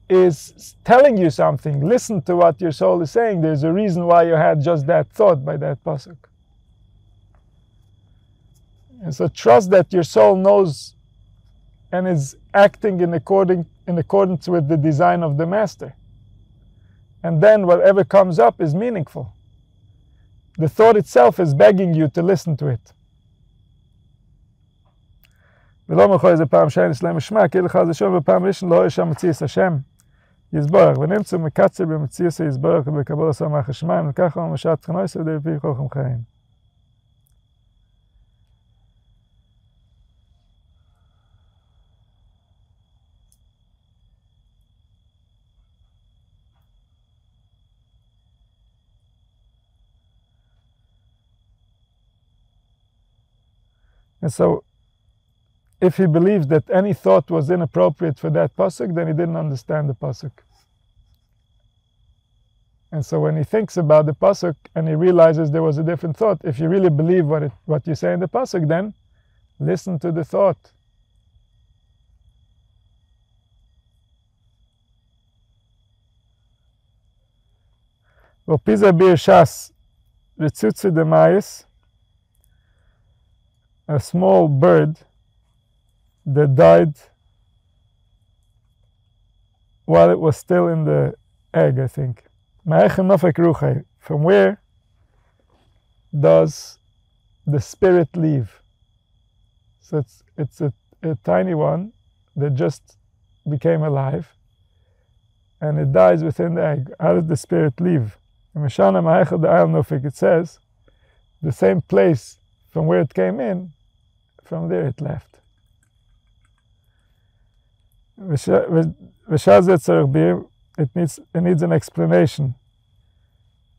is telling you something. Listen to what your soul is saying. There's a reason why you had just that thought by that pasuk. And so trust that your soul knows and is acting in accordance with the design of the master. And then whatever comes up is meaningful. The thought itself is begging you to listen to it. ולא מוכר איזה פעם שאין אצלם משמע, כי לך זה שוב בפעם ראשון לא יש המציאס השם יסבורך, ונמצא מקצר במציאס יסבורך ובקבלה סמך השמיים, וככה הוא משעת חנויס ובדפי כוחם חיים. And so, if he believes that any thought was inappropriate for that pasuk, then he didn't understand the pasuk. And so when he thinks about the pasuk and he realizes there was a different thought, if you really believe what you say in the pasuk, then listen to the thought. V'piza bir shas ritzutzi demayis, a small bird that died while it was still in the egg, I think. From where does the spirit leave? So it's a tiny one that just became alive and it dies within the egg. How does the spirit leave? It says the same place from where it came in, from there it left. If it needs an explanation.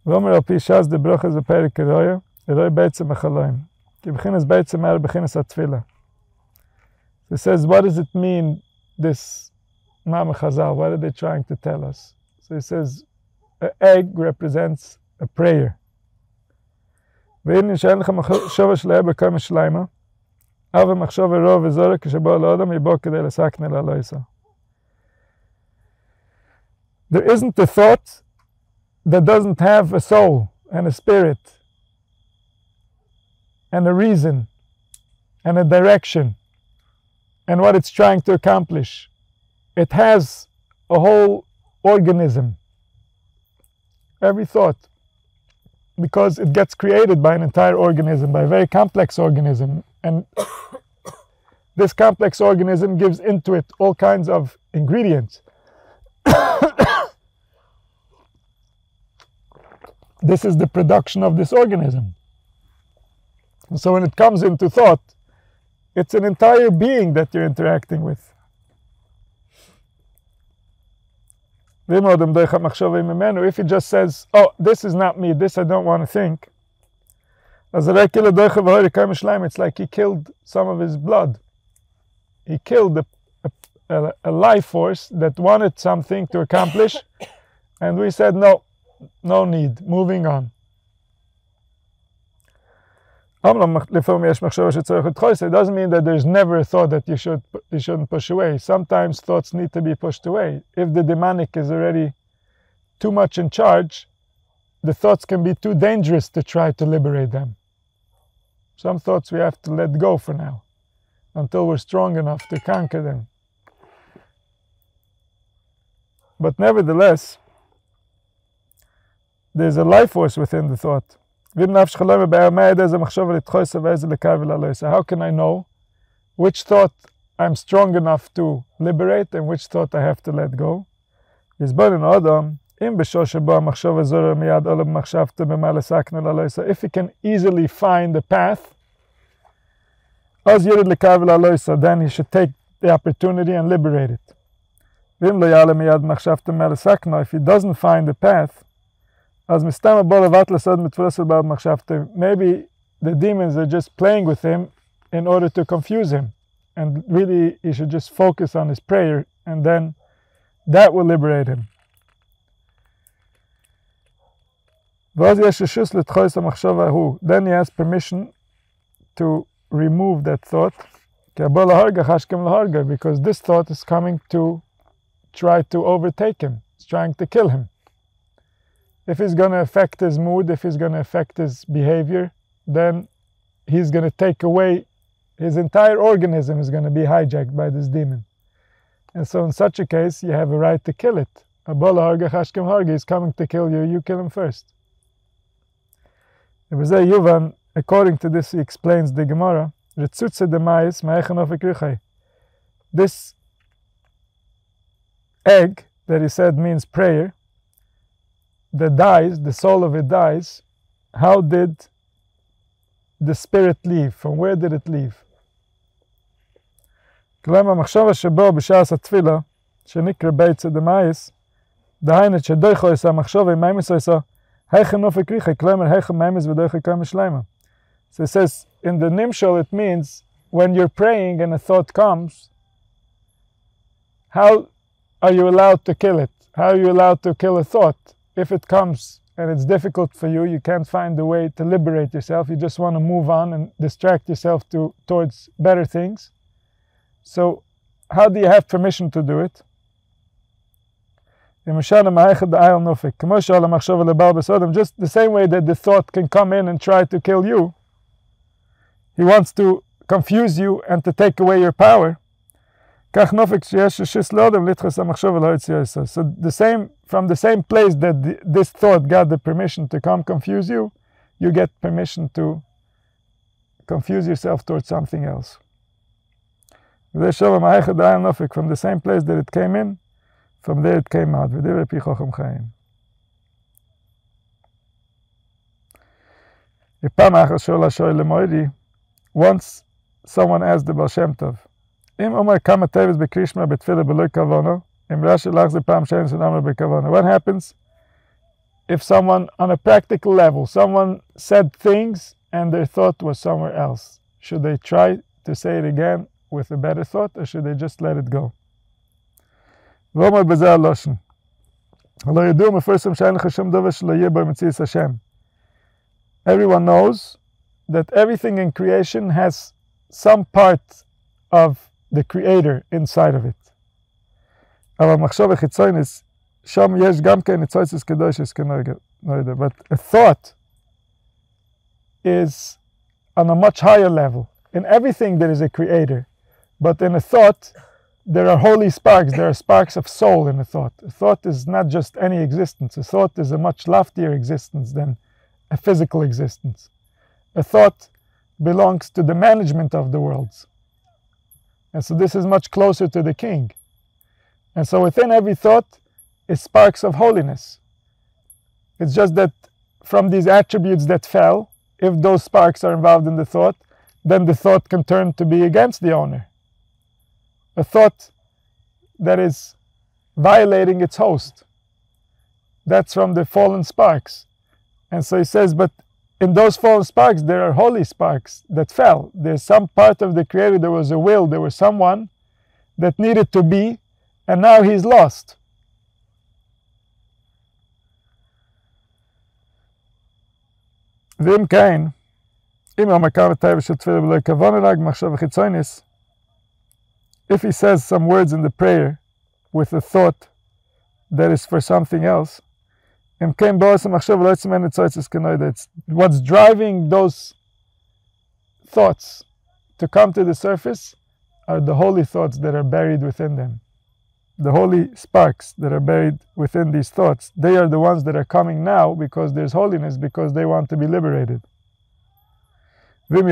ואומר על פי ש"ס דברוכס בפרק הרויה, הרויה בעצם החלום. כי בחינס בעצם היה בחינס התפילה. It says, what does it mean, this Mama Chazal? What are they trying to tell us? So it says, an egg represents a prayer. ואם נשאר לך מחשבה שלהם בכל משלמה, אבל מחשבה רוב וזורה כשבוא לאדם יבוא כדי לסכנה לאלוהיסה. There isn't a thought that doesn't have a soul and a spirit and a reason and a direction and what it's trying to accomplish. It has a whole organism, every thought, because it gets created by an entire organism, by a very complex organism, and this complex organism gives into it all kinds of ingredients. This is the production of this organism. So when it comes into thought, it's an entire being that you're interacting with. If he just says, oh, this is not me, this I don't want to think, it's like he killed some of his blood. He killed a life force that wanted something to accomplish, and we said, no need, moving on. It doesn't mean that there's never a thought that you shouldn't push away. Sometimes thoughts need to be pushed away. If the demonic is already too much in charge, the thoughts can be too dangerous to try to liberate them. Some thoughts we have to let go for now, until we're strong enough to conquer them. But nevertheless, there's a life force within the thought. How can I know which thought I'm strong enough to liberate and which thought I have to let go? If he can easily find the path, then he should take the opportunity and liberate it. If he doesn't find the path, maybe the demons are just playing with him in order to confuse him, and really he should just focus on his prayer, and then that will liberate him. Then he has permission to remove that thought, because this thought is coming to try to overtake him. It's trying to kill him. If it's going to affect his mood, if it's going to affect his behavior, then he's going to take away, his entire organism is going to be hijacked by this demon. And so in such a case, you have a right to kill it. He's coming to kill you, you kill him first. According to this, he explains the Gemara, this egg that he said means prayer, that dies, the soul of it dies. How did the spirit leave? From where did it leave? So it says, in the Nimshal it means, when you're praying and a thought comes, how are you allowed to kill it? How are you allowed to kill a thought? If it comes and it's difficult for you, you can't find a way to liberate yourself, you just want to move on and distract yourself towards better things. So how do you have permission to do it? Just the same way that the thought can come in and try to kill you, he wants to confuse you and to take away your power. So from the same place that this thought got the permission to come confuse you, you get permission to confuse yourself towards something else. From the same place that it came in, from there it came out. Once someone asked the Baal Shem Tov, if What happens if someone, on a practical level, someone said things and their thought was somewhere else? Should they try to say it again with a better thought, or should they just let it go? Everyone knows that everything in creation has some part of the Creator inside of it. But a thought is on a much higher level. In everything there is a Creator, but in a thought there are holy sparks, there are sparks of soul in a thought. A thought is not just any existence. A thought is a much loftier existence than a physical existence. A thought belongs to the management of the worlds. And so this is much closer to the king. And so within every thought is sparks of holiness. It's just that from these attributes that fell, if those sparks are involved in the thought, then the thought can turn to be against the owner. A thought that is violating its host. That's from the fallen sparks. And so he says, but in those fallen sparks, there are holy sparks that fell. There's some part of the Creator, there was a will, there was someone that needed to be, and now he's lost. If he says some words in the prayer with a thought that is for something else, it's what's driving those thoughts to come to the surface are the holy thoughts that are buried within them. The holy sparks that are buried within these thoughts, they are the ones that are coming now because there's holiness, because they want to be liberated. If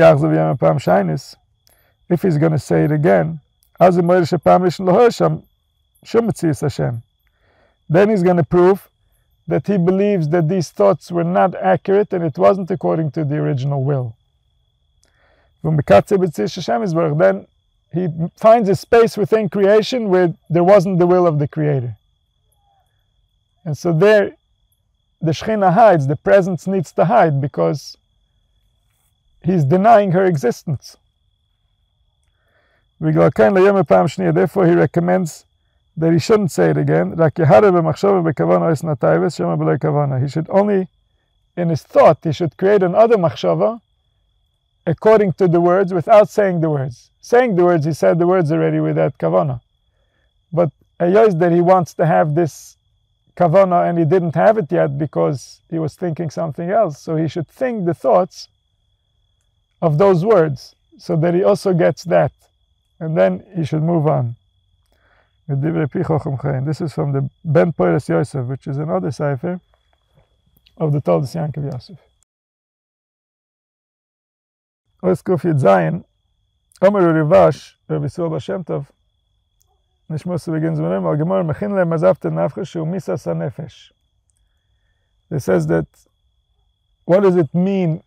he's going to say it again, then he's going to prove that he believes that these thoughts were not accurate and it wasn't according to the original will. Then he finds a space within creation where there wasn't the will of the Creator. And so there, the Shekhinah hides, the presence needs to hide because he's denying her existence. Therefore he recommends that he shouldn't say it again. He should only, in his thought, he should create another machshava according to the words without saying the words. Saying the words, he said the words already with that kavanah. But ayos that he wants to have this kavanah and he didn't have it yet because he was thinking something else. So he should think the thoughts of those words so that he also gets that. And then he should move on. This is from the Ben Poiras Yosef, which is another cipher of the Toldos Yankov Yosef. Oskuf Yitzayin, Omer Rivash, Rabbi Yisrael Bar Shem Tov, Nishmos begins with him, Al Gemara Mechin Le Mazavte Nafcha Shu Misas HaNefesh. It says that, what does it mean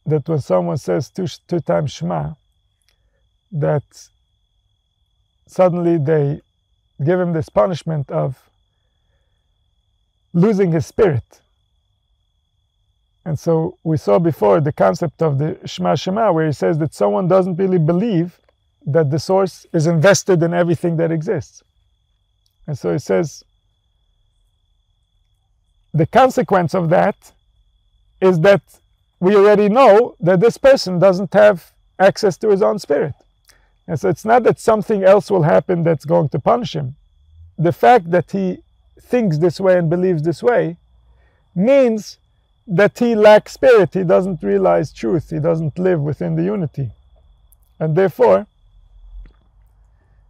that when someone says two times Shema, that suddenly they give him this punishment of losing his spirit? And so we saw before the concept of the Shema Shema, where he says that someone doesn't really believe that the source is invested in everything that exists. And so he says the consequence of that is that we already know that this person doesn't have access to his own spirit. And so it's not that something else will happen that's going to punish him. The fact that he thinks this way and believes this way means that he lacks spirit, he doesn't realize truth, he doesn't live within the unity. And therefore,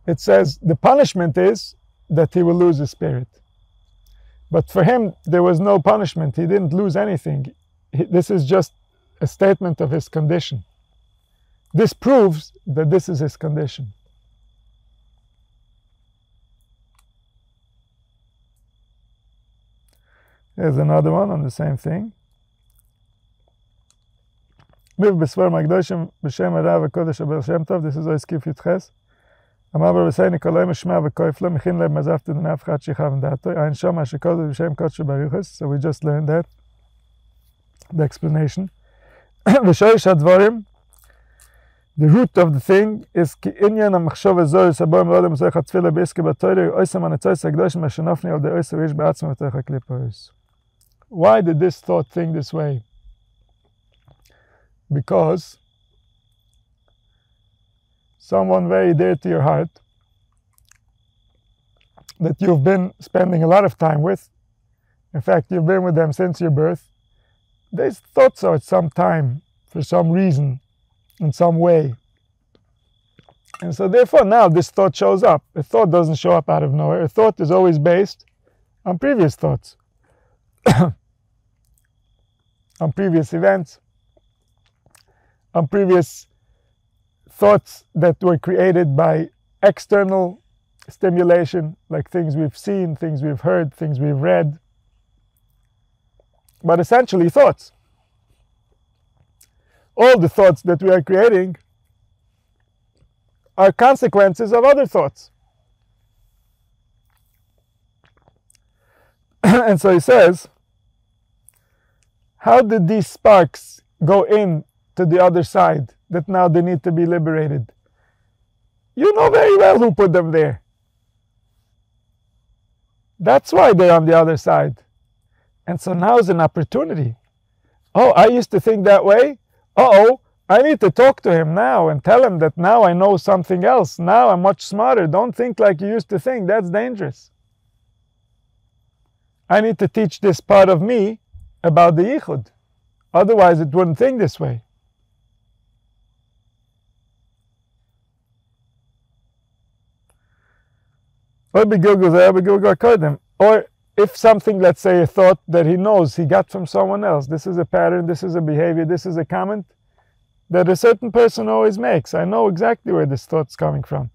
it says the punishment is that he will lose his spirit. But for him, there was no punishment, he didn't lose anything. This is just a statement of his condition. This proves that this is his condition. Here's another one on the same thing. This is Ois Kif Yitches. אמר ברבסייני כל היום משמע וכואף לו, מכין לב מזפת דנה אף אחד שיכוון דעתו, אין שמה שכל זה בשם קודש בריחס, so we just learned that, the explanation. ושורש הדברים, the root of the thing is כי עניין המחשוב הזור סבור מאוד למסורך התפילה בעסקי בתוירי, אויסם הנצויס הקדושים השנופני על די אויסו ויש בעצמו בתוך הקליפוס. Why did this thought think this way? Because someone very dear to your heart that you've been spending a lot of time with, in fact you've been with them since your birth, they thought so at some time, for some reason, in some way. And so therefore now this thought shows up. A thought doesn't show up out of nowhere. A thought is always based on previous thoughts, on previous events, on previous thoughts that were created by external stimulation, like things we've seen, things we've heard, things we've read, but essentially thoughts. All the thoughts that we are creating are consequences of other thoughts. And so he says, how did these sparks go in to the other side that now they need to be liberated? You know very well who put them there. That's why they're on the other side. And so now is an opportunity. Oh, I used to think that way. Uh-oh, I need to talk to him now and tell him that now I know something else. Now I'm much smarter. Don't think like you used to think. That's dangerous. I need to teach this part of me about the yichud. Otherwise it wouldn't think this way. Or if something, let's say a thought that he knows he got from someone else, this is a pattern, this is a behavior, this is a comment that a certain person always makes. I know exactly where this thought's coming from.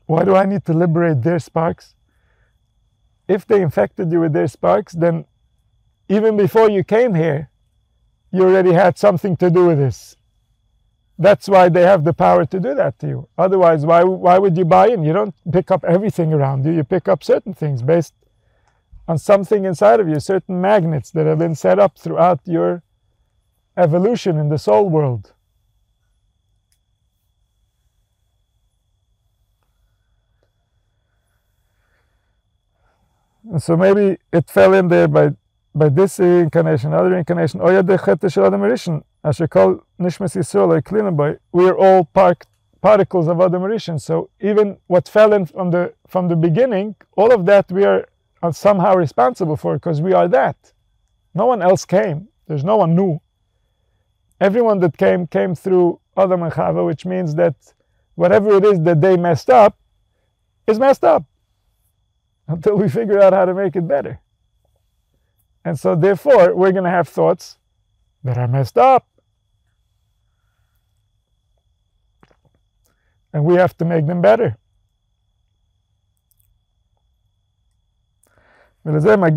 Why do I need to liberate their sparks? If they infected you with their sparks, then even before you came here, you already had something to do with this. That's why they have the power to do that to you. Otherwise, why would you buy in? You don't pick up everything around you. You pick up certain things based on something inside of you, certain magnets that have been set up throughout your evolution in the soul world. And so maybe it fell in there by this reincarnation, other reincarnation. We are all particles of Adam Rishon. So even what fell in from the beginning, all of that we are somehow responsible for, because we are that. No one else came. There's no one new. Everyone that came through Adam and Chava, which means that whatever it is that they messed up is messed up until we figure out how to make it better. And so therefore, we're going to have thoughts that are messed up. And we have to make them better. Everybody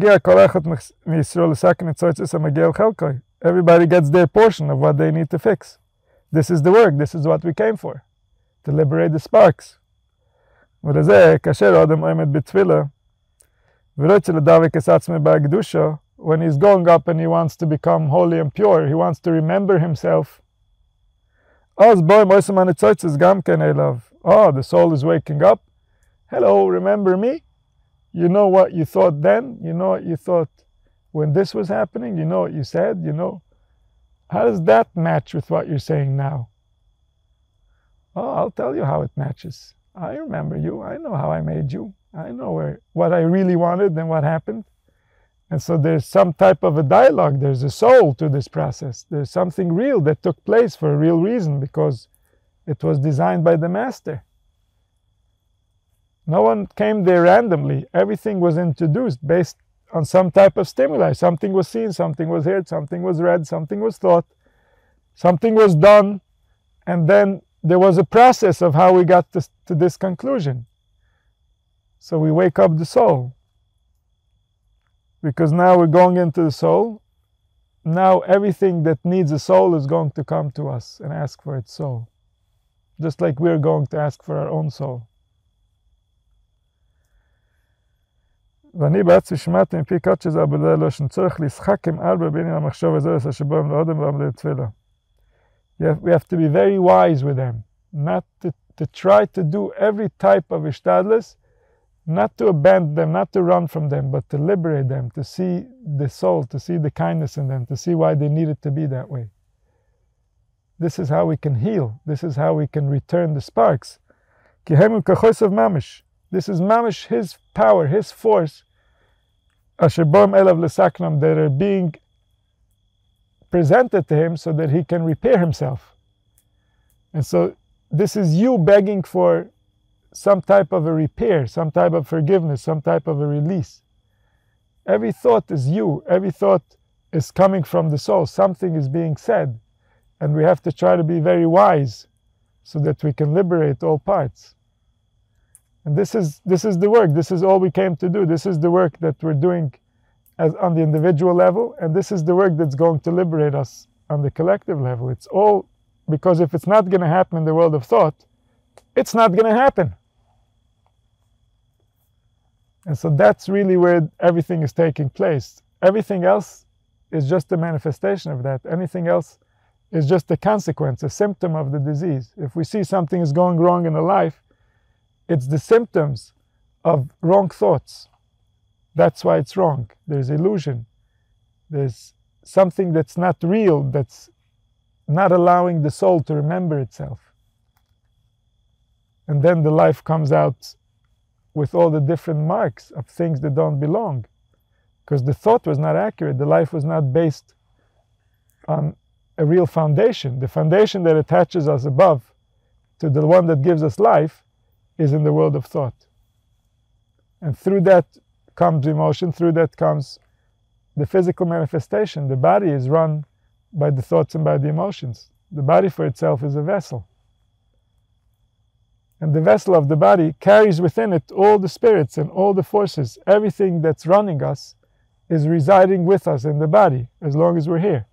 gets their portion of what they need to fix. This is the work, this is what we came for, to liberate the sparks. When he's going up and he wants to become holy and pure, he wants to remember himself. Oh, the soul is waking up. Hello, remember me? You know what you thought then? You know what you thought when this was happening? You know what you said? You know? How does that match with what you're saying now? Oh, I'll tell you how it matches. I remember you. I know how I made you. I know what I really wanted and what happened. And so there's some type of a dialogue. There's a soul to this process. There's something real that took place for a real reason, because it was designed by the master. No one came there randomly. Everything was introduced based on some type of stimuli. Something was seen, something was heard, something was read, something was thought, something was done, and then there was a process of how we got to this conclusion. So we wake up the soul. Because now we're going into the soul. Now everything that needs a soul is going to come to us and ask for its soul. just like we're going to ask for our own soul. ואני בעצמי שמעתי מפי קודש זה עבודה אלוהים צורך לשחק עם ארבע בעניין המחשוב הזה שבו הם לאודם ועמדי תפילה. We have to be very wise with them, not to try to do every type of ishtadlis, not to abandon them, not to run from them, but to liberate them, to see the soul, to see the kindness in them, to see why they need it to be that way. This is how we can heal. This is how we can return the sparks. This is mamish, his power, his force, that are being presented to him so that he can repair himself. And so this is you begging for some type of a repair, some type of forgiveness, some type of a release. Every thought is you. Every thought is coming from the soul. Something is being said. And we have to try to be very wise so that we can liberate all parts. And this is the work. This is all we came to do. This is the work that we're doing as on the individual level. And this is the work that's going to liberate us on the collective level. It's all because if it's not going to happen in the world of thought, it's not going to happen. And so that's really where everything is taking place. Everything else is just a manifestation of that. Anything else is just a consequence, a symptom of the disease. If we see something is going wrong in a life, it's the symptoms of wrong thoughts. That's why it's wrong. There's illusion. There's something that's not real, that's not allowing the soul to remember itself. And then the life comes out with all the different marks of things that don't belong. Because the thought was not accurate. The life was not based on a real foundation. The foundation that attaches us above to the one that gives us life is in the world of thought. And through that comes emotion, through that comes the physical manifestation. The body is run by the thoughts and by the emotions. The body for itself is a vessel. And the vessel of the body carries within it all the spirits and all the forces. Everything that's running us is residing with us in the body as long as we're here.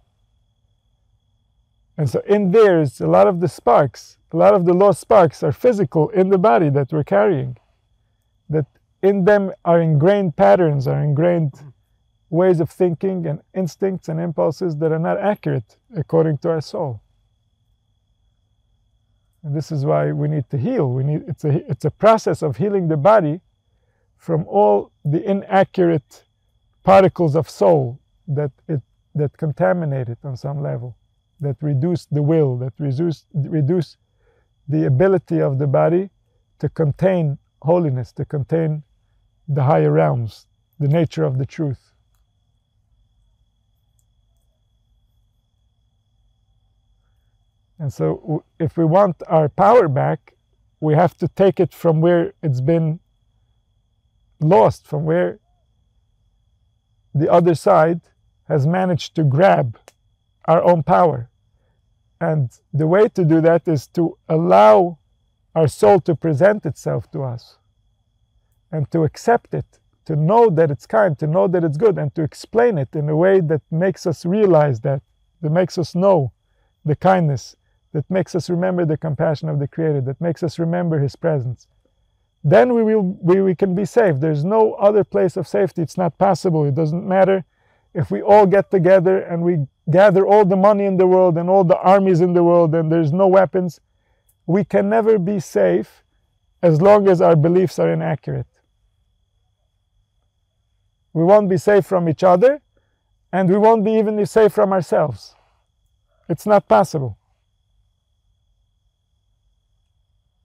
And so in there is a lot of the sparks, a lot of the lost sparks are physical in the body that we're carrying. That in them are ingrained patterns, are ingrained ways of thinking and instincts and impulses that are not accurate according to our soul. And this is why we need to heal. It's a process of healing the body from all the inaccurate particles of soul that contaminate it on some level, that reduce the will, that reduce the ability of the body to contain holiness, to contain the higher realms, the nature of the truth. And so if we want our power back, we have to take it from where it's been lost, from where the other side has managed to grab our own power. And the way to do that is to allow our soul to present itself to us and to accept it, to know that it's kind, to know that it's good, and to explain it in a way that makes us realize that makes us know the kindness, that makes us remember the compassion of the Creator, that makes us remember His presence. Then we can be safe. There's no other place of safety. It's not possible. It doesn't matter if we all get together and we gather all the money in the world and all the armies in the world and there's no weapons. We can never be safe as long as our beliefs are inaccurate. We won't be safe from each other, and we won't be even safe from ourselves. It's not possible.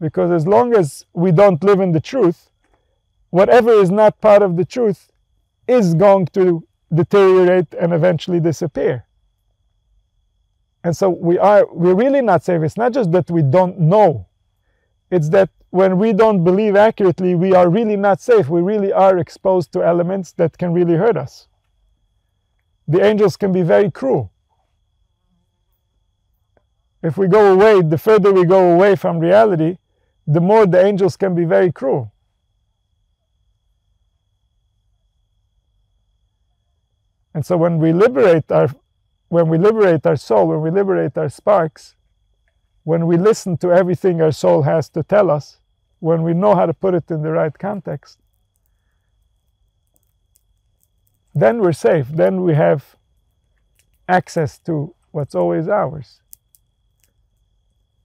Because as long as we don't live in the truth, whatever is not part of the truth is going to deteriorate and eventually disappear. And so we're really not safe. It's not just that we don't know. It's that when we don't believe accurately, we are really not safe. We really are exposed to elements that can really hurt us. The angels can be very cruel. If we go away, the further we go away from reality, the more the angels can be very cruel. And so when we liberate our soul, when we liberate our sparks, when we listen to everything our soul has to tell us, when we know how to put it in the right context, then we're safe. Then we have access to what's always ours.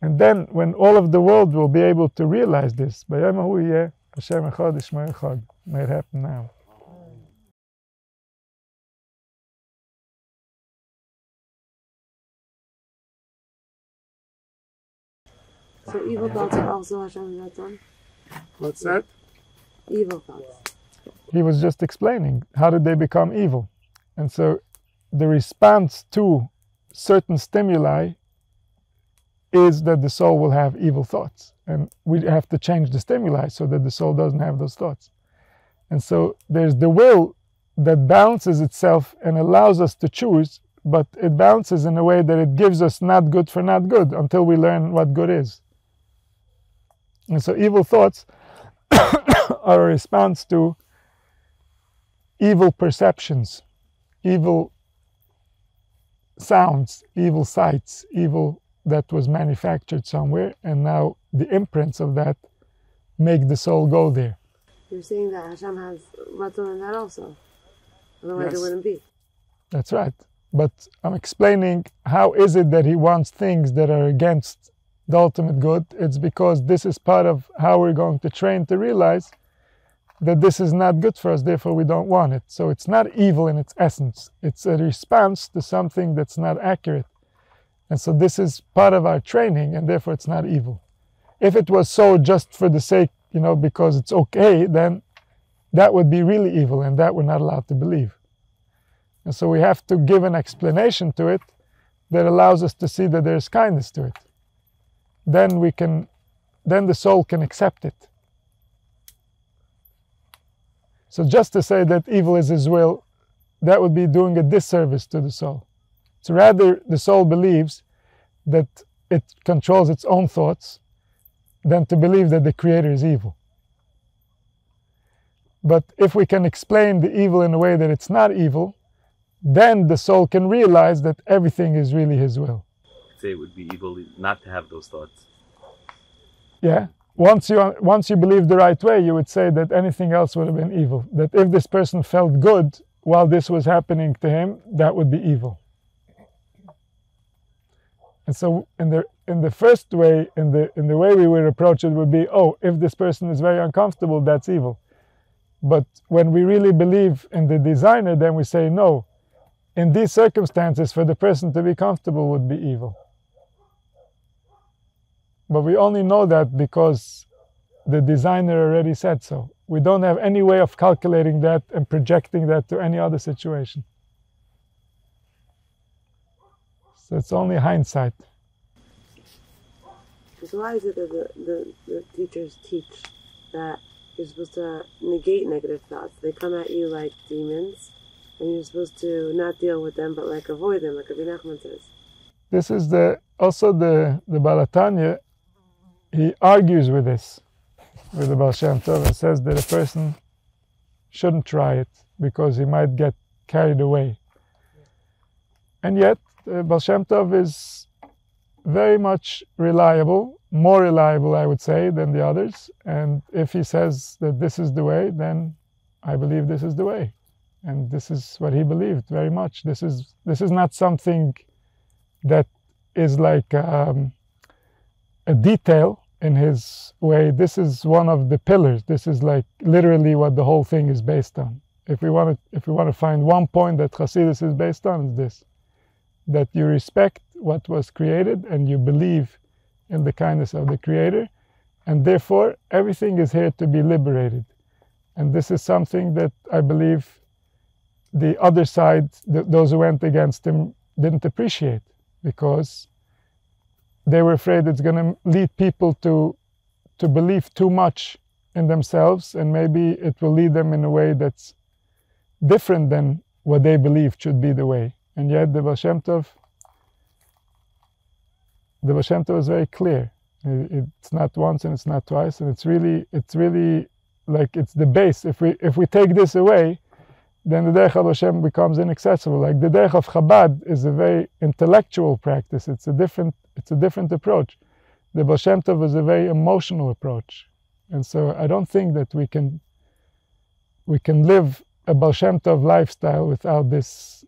And then when all of the world will be able to realize this, may it happen now. So evil thoughts are also Hashem's Ratzon? What's that? Evil thoughts. He was just explaining how did they become evil. And so the response to certain stimuli is that the soul will have evil thoughts. And we have to change the stimuli so that the soul doesn't have those thoughts. And so there's the will that balances itself and allows us to choose, but it balances in a way that it gives us not good for not good until we learn what good is. And so evil thoughts are a response to evil perceptions, evil sounds, evil sights, evil that was manufactured somewhere, and now the imprints of that make the soul go there. You're saying that Hashem has Ratzon in that also. Otherwise Yes. it wouldn't be. That's right. But I'm explaining how is it that he wants things that are against the ultimate good. It's because this is part of how we're going to train to realize that this is not good for us, therefore we don't want it. So it's not evil in its essence. It's a response to something that's not accurate. And so this is part of our training, and therefore it's not evil. If it was so just for the sake, because it's okay, then that would be really evil, and that we're not allowed to believe. And so we have to give an explanation to it that allows us to see that there's kindness to it. Then the soul can accept it. So just to say that evil is his will, that would be doing a disservice to the soul. So rather, the soul believes that it controls its own thoughts than to believe that the Creator is evil. But if we can explain the evil in a way that it's not evil, then the soul can realize that everything is really his will. Say it would be evil not to have those thoughts. Yeah. Once you believe the right way, you would say that anything else would have been evil. That if this person felt good while this was happening to him, that would be evil. And so in the first way, in the way we would approach it would be, if this person is very uncomfortable, that's evil. But when we really believe in the designer, then we say, no, in these circumstances, for the person to be comfortable would be evil. But we only know that because the designer already said so. We don't have any way of calculating that and projecting that to any other situation. So it's only hindsight. So why is it that the teachers teach that you're supposed to negate negative thoughts? They come at you like demons, and you're supposed to not deal with them, but avoid them, like Rabbi Nachman says. This is also the Baal Tanya. He argues with this, with the Baal Shem Tov, and says that a person shouldn't try it because he might get carried away. And yet, Baal Shem Tov is very much reliable, more reliable, I would say, than the others. And if he says that this is the way, then I believe this is the way. And this is what he believed very much. This is not something that is like a detail in his way. This is one of the pillars. This is like literally what the whole thing is based on. If we want to find one point that Hasidus is based on, is this: that you respect what was created and you believe in the kindness of the Creator, and therefore everything is here to be liberated. And this is something that I believe the other side, those who went against him, didn't appreciate, because they were afraid it's going to lead people to believe too much in themselves, and maybe it will lead them in a way that's different than what they believed should be the way. And yet the Baal Shem Tov is very clear. It's not once and it's not twice, and it's really like it's the base. If we take this away, then the Derech of Hashem becomes inaccessible. Like the Derech of Chabad is a very intellectual practice. It's a different approach. The Baal Shem Tov was a very emotional approach. And so I don't think that we can live a Baal Shem Tov lifestyle without this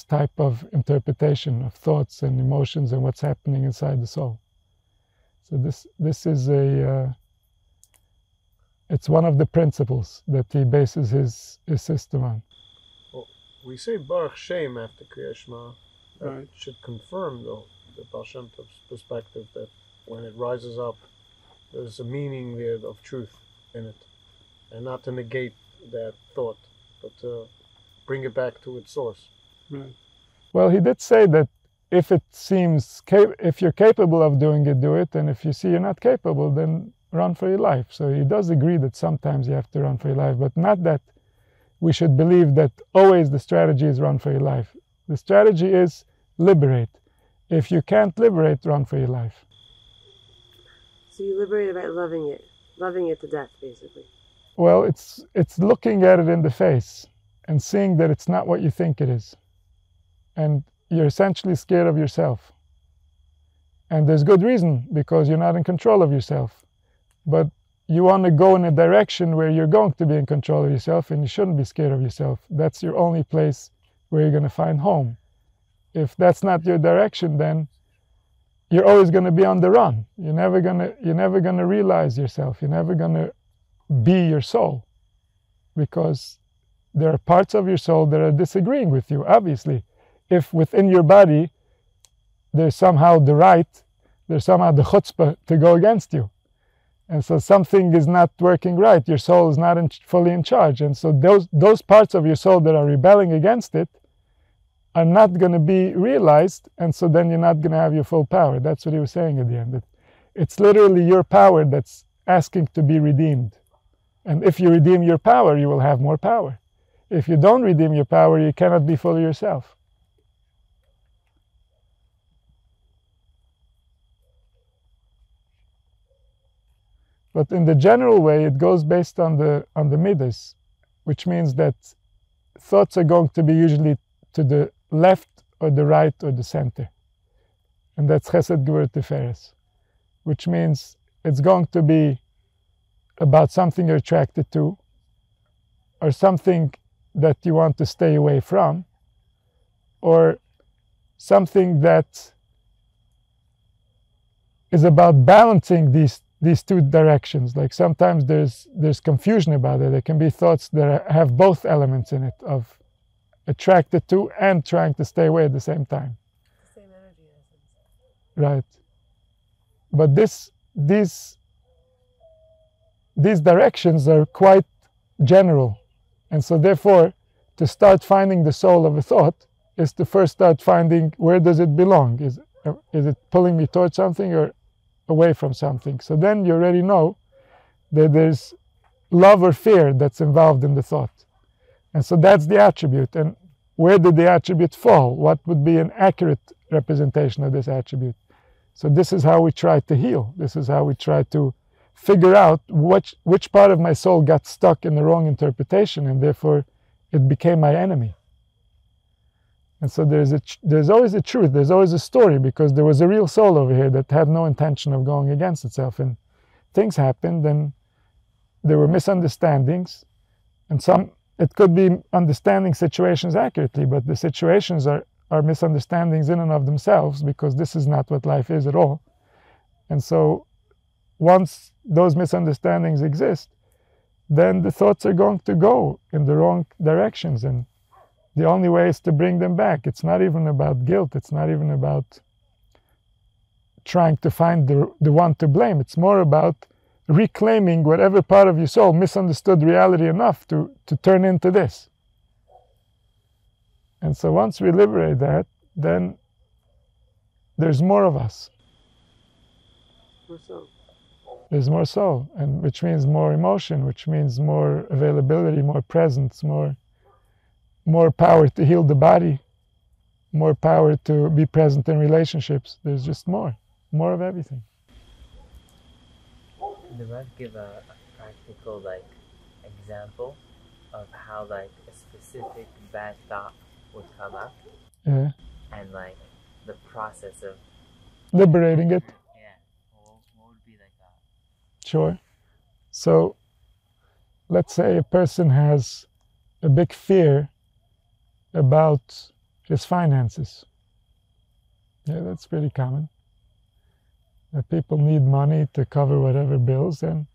type of interpretation of thoughts and emotions and what's happening inside the soul. So this is it's one of the principles that he bases his system on. Well, we say Baruch Shem after Kriya Shema. That Right. should confirm the Baal Shem Tov's perspective that when it rises up, there's a meaning there of truth in it, and not to negate that thought, but to bring it back to its source. Right. Well, he did say that if you're capable of doing it, do it, and if you see you're not capable, then run for your life. So he does agree that sometimes you have to run for your life, but not that we should believe that always the strategy is run for your life. The strategy is liberate. If you can't liberate, run for your life. So you liberate it by loving it to death, basically. Well, it's looking at it in the face and seeing that it's not what you think it is. And you're essentially scared of yourself. And there's good reason, because you're not in control of yourself. But you want to go in a direction where you're going to be in control of yourself, and you shouldn't be scared of yourself. That's your only place where you're going to find home. If that's not your direction, then you're always going to be on the run. You're never going to realize yourself. You're never going to be your soul, because there are parts of your soul that are disagreeing with you. Obviously, if within your body there's somehow the chutzpah to go against you, and so something is not working right, your soul is not fully in charge, and so those parts of your soul that are rebelling against it are not going to be realized, and so then you're not going to have your full power. That's what he was saying at the end. That it's literally your power that's asking to be redeemed. And if you redeem your power, you will have more power. If you don't redeem your power, you cannot be fully yourself. But in the general way, it goes based on the midas, which means that thoughts are going to be usually to the left or the right or the center. And that's Chesed Gvur Tiferes, which means it's going to be about something you're attracted to, or something that you want to stay away from, or something that is about balancing these two directions. Like sometimes there's confusion about it. There can be thoughts that have both elements in it, of attracted to and trying to stay away at the same time. Same energy, in essence. Right. But these directions are quite general. And so therefore, to start finding the soul of a thought is to first start finding where does it belong. Is it pulling me towards something or away from something? So then you already know that there's love or fear that's involved in the thought. And so that's the attribute. And where did the attribute fall? What would be an accurate representation of this attribute? So this is how we try to heal. This is how we try to figure out which part of my soul got stuck in the wrong interpretation, and therefore it became my enemy. And so there's always a truth, there's always a story, because there was a real soul over here that had no intention of going against itself. And things happened, and there were misunderstandings, and it could be understanding situations accurately, but the situations are misunderstandings in and of themselves, because this is not what life is at all. And so once those misunderstandings exist, then the thoughts are going to go in the wrong directions, and the only way is to bring them back. It's not even about guilt. It's not even about trying to find the one to blame. It's more about reclaiming whatever part of your soul misunderstood reality enough to turn into this. And so once we liberate that, then there's more of us. More soul. There's more soul, and which means more emotion, which means more availability, more presence, more power to heal the body, more power to be present in relationships. There's just more of everything. Could you give a practical example of how a specific bad thought would come up? Yeah. And the process of liberating it. Yeah. Sure. So let's say a person has a big fear about his finances. Yeah, that's pretty common. That people need money to cover whatever bills, and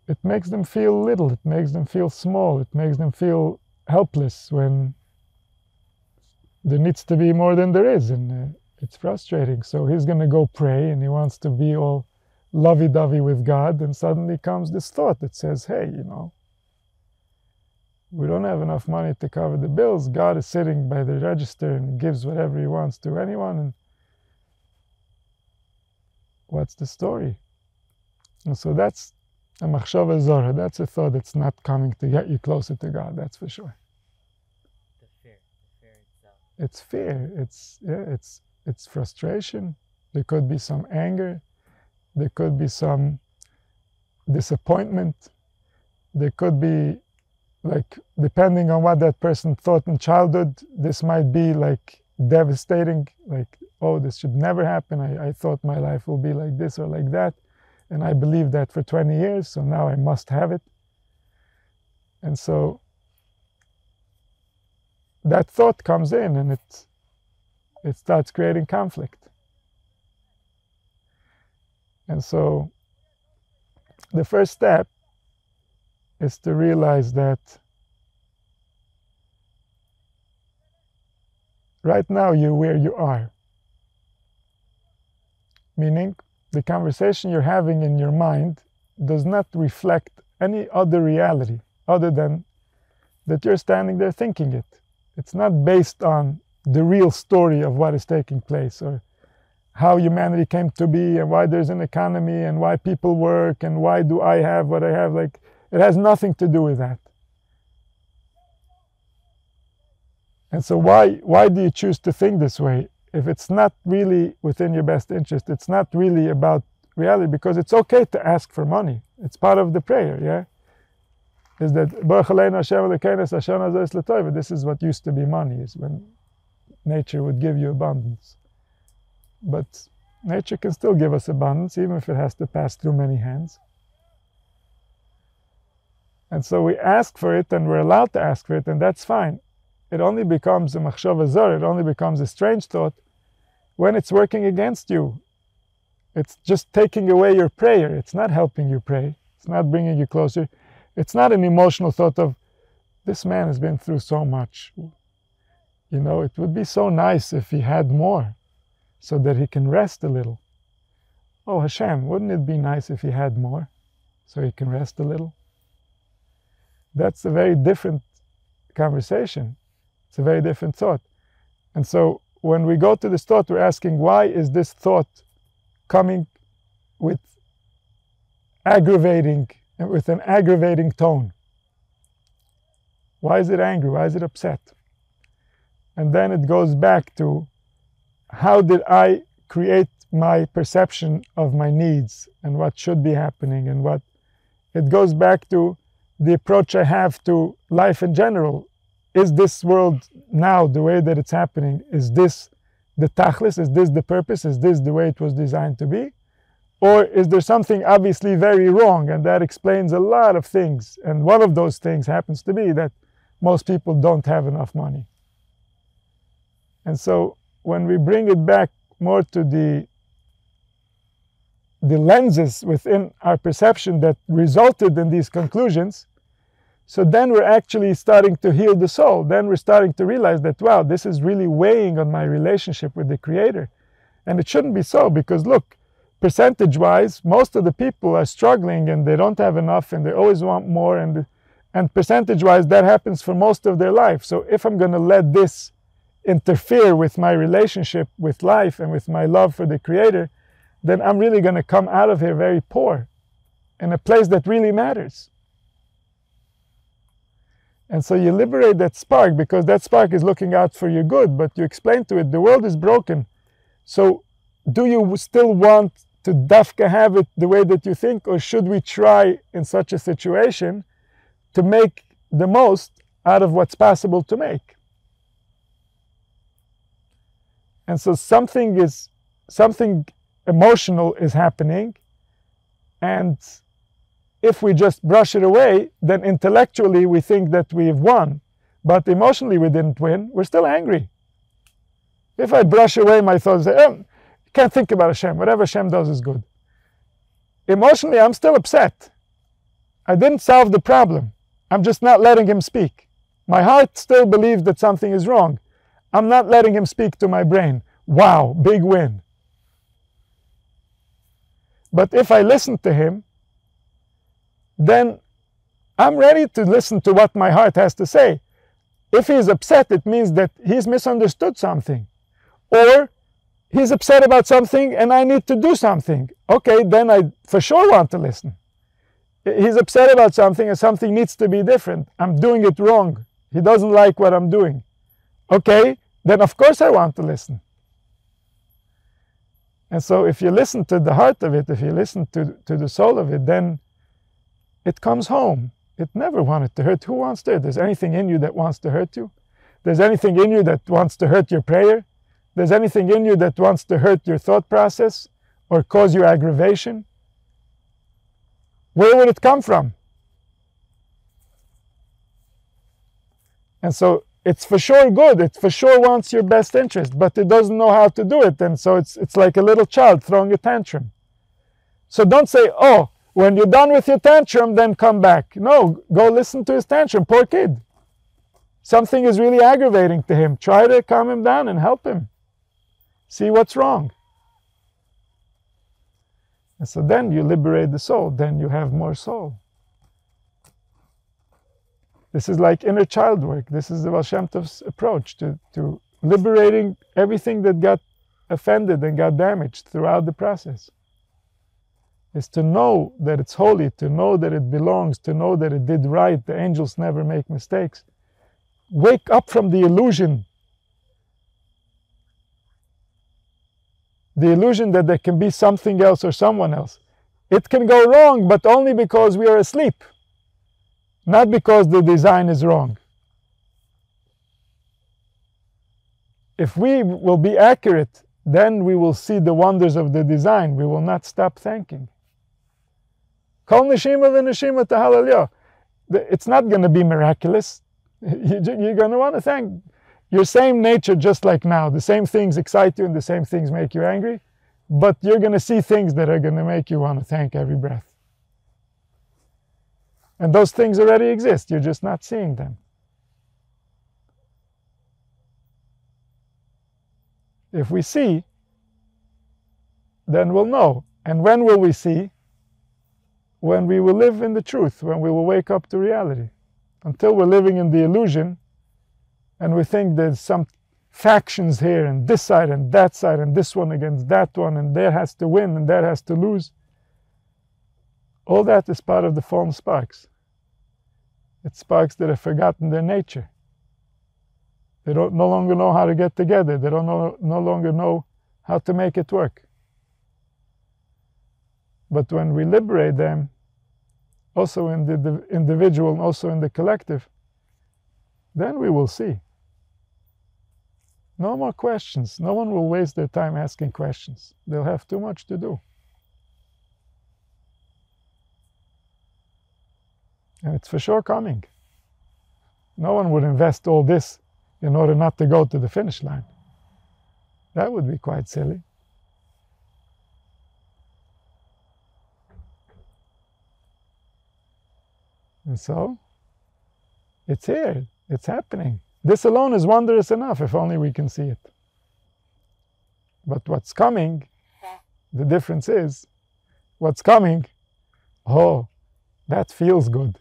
it makes them feel little, it makes them feel small, it makes them feel helpless when there needs to be more than there is, and it's frustrating. So he's going to go pray, and he wants to be all lovey-dovey with God, and suddenly comes this thought that says, hey, you know, we don't have enough money to cover the bills. God is sitting by the register and gives whatever he wants to anyone, and what's the story? And so that's a machshava zora. That's a thought that's not coming to get you closer to God, that's for sure. The fear itself. It's fear, it's frustration. There could be some anger, there could be some disappointment, there could be, like, depending on what that person thought in childhood, this might be like devastating, like, oh, this should never happen. I thought my life will be like this or like that, and I believed that for 20 years, so now I must have it. And so that thought comes in, and it starts creating conflict. And so the first step is to realize that right now you're where you are. Meaning, the conversation you're having in your mind does not reflect any other reality other than that you're standing there thinking it. It's not based on the real story of what is taking place, or how humanity came to be, and why there's an economy, and why people work, and why do I have what I have. Like, it has nothing to do with that. And so why do you choose to think this way? If it's not really within your best interest, it's not really about reality, because it's okay to ask for money. It's part of the prayer, yeah? Is that this is what used to be money, is when nature would give you abundance. But nature can still give us abundance, even if it has to pass through many hands. And so we ask for it, and we're allowed to ask for it, and that's fine. It only becomes a machshava zor, it only becomes a strange thought when it's working against you. It's just taking away your prayer. It's not helping you pray. It's not bringing you closer. It's not an emotional thought of, this man has been through so much. You know, it would be so nice if he had more, so that he can rest a little. Oh, Hashem, wouldn't it be nice if he had more, so he can rest a little? That's a very different conversation. It's a very different thought. And so when we go to this thought, we're asking, why is this thought coming with an aggravating tone? Why is it angry? Why is it upset? And then it goes back to, how did I create my perception of my needs and what should be happening, and what it goes back to the approach I have to life in general. Is this world now, the way that it's happening, is this the tachlis? Is this the purpose? Is this the way it was designed to be? Or is there something obviously very wrong, and that explains a lot of things? And one of those things happens to be that most people don't have enough money. And so when we bring it back more to the lenses within our perception that resulted in these conclusions, so then we're actually starting to heal the soul. Then we're starting to realize that, wow, this is really weighing on my relationship with the Creator. And it shouldn't be so, because look, percentage-wise, most of the people are struggling, and they don't have enough, and they always want more, and percentage-wise, that happens for most of their life. So if I'm going to let this interfere with my relationship with life and with my love for the Creator, then I'm really going to come out of here very poor, in a place that really matters. And so you liberate that spark, because that spark is looking out for your good, but you explain to it, the world is broken. So do you still want to dafka have it the way that you think, or should we try in such a situation to make the most out of what's possible to make? And so something emotional is happening, And if we just brush it away, then intellectually we think that we've won. But emotionally we didn't win. We're still angry. If I brush away my thoughts, say, oh, can't think about Hashem. Whatever Hashem does is good. Emotionally, I'm still upset. I didn't solve the problem. I'm just not letting him speak. My heart still believes that something is wrong. I'm not letting him speak to my brain. Wow, big win. But if I listen to him, then I'm ready to listen to what my heart has to say. If he's upset, it means that he's misunderstood something. Or he's upset about something and I need to do something. Okay, then I for sure want to listen. He's upset about something and something needs to be different. I'm doing it wrong. He doesn't like what I'm doing. Okay, then of course I want to listen. And so if you listen to the heart of it, if you listen to the soul of it, then it comes home. It never wanted to hurt. Who wants to hurt? There's anything in you that wants to hurt you? There's anything in you that wants to hurt your prayer? There's anything in you that wants to hurt your thought process or cause you aggravation? Where would it come from? And so it's for sure good. It for sure wants your best interest, but it doesn't know how to do it. And so it's like a little child throwing a tantrum. So don't say, oh, when you're done with your tantrum, then come back. No, go listen to his tantrum. Poor kid. Something is really aggravating to him. Try to calm him down and help him. See what's wrong. And so then you liberate the soul. Then you have more soul. This is like inner child work. This is the Baal Shem Tov's approach to liberating everything that got offended and got damaged throughout the process. Is to know that it's holy, to know that it belongs, to know that it did right. The angels never make mistakes. Wake up from the illusion. The illusion that there can be something else or someone else. It can go wrong, but only because we are asleep. Not because the design is wrong. If we will be accurate, then we will see the wonders of the design. We will not stop thanking. Kol neshima v'neshima tahalalyo. It's not going to be miraculous. You're going to want to thank your same nature just like now. The same things excite you and the same things make you angry. But you're going to see things that are going to make you want to thank every breath. And those things already exist. You're just not seeing them. If we see, then we'll know. And when will we see? When we will live in the truth, when we will wake up to reality. Until we're living in the illusion, and we think there's some factions here, and this side, and this one against that one, and that has to win, and that has to lose. All that is part of the fallen sparks. It's sparks that have forgotten their nature. They no longer know how to get together. They no longer know how to make it work. But when we liberate them, also in the individual and also in the collective, then we will see. No more questions. No one will waste their time asking questions. They'll have too much to do. And it's for sure coming. No one would invest all this in order not to go to the finish line. That would be quite silly. And so, it's here. It's happening. This alone is wondrous enough if only we can see it. But what's coming, the difference is, what's coming, oh, that feels good.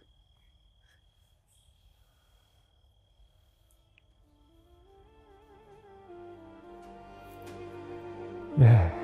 Yeah.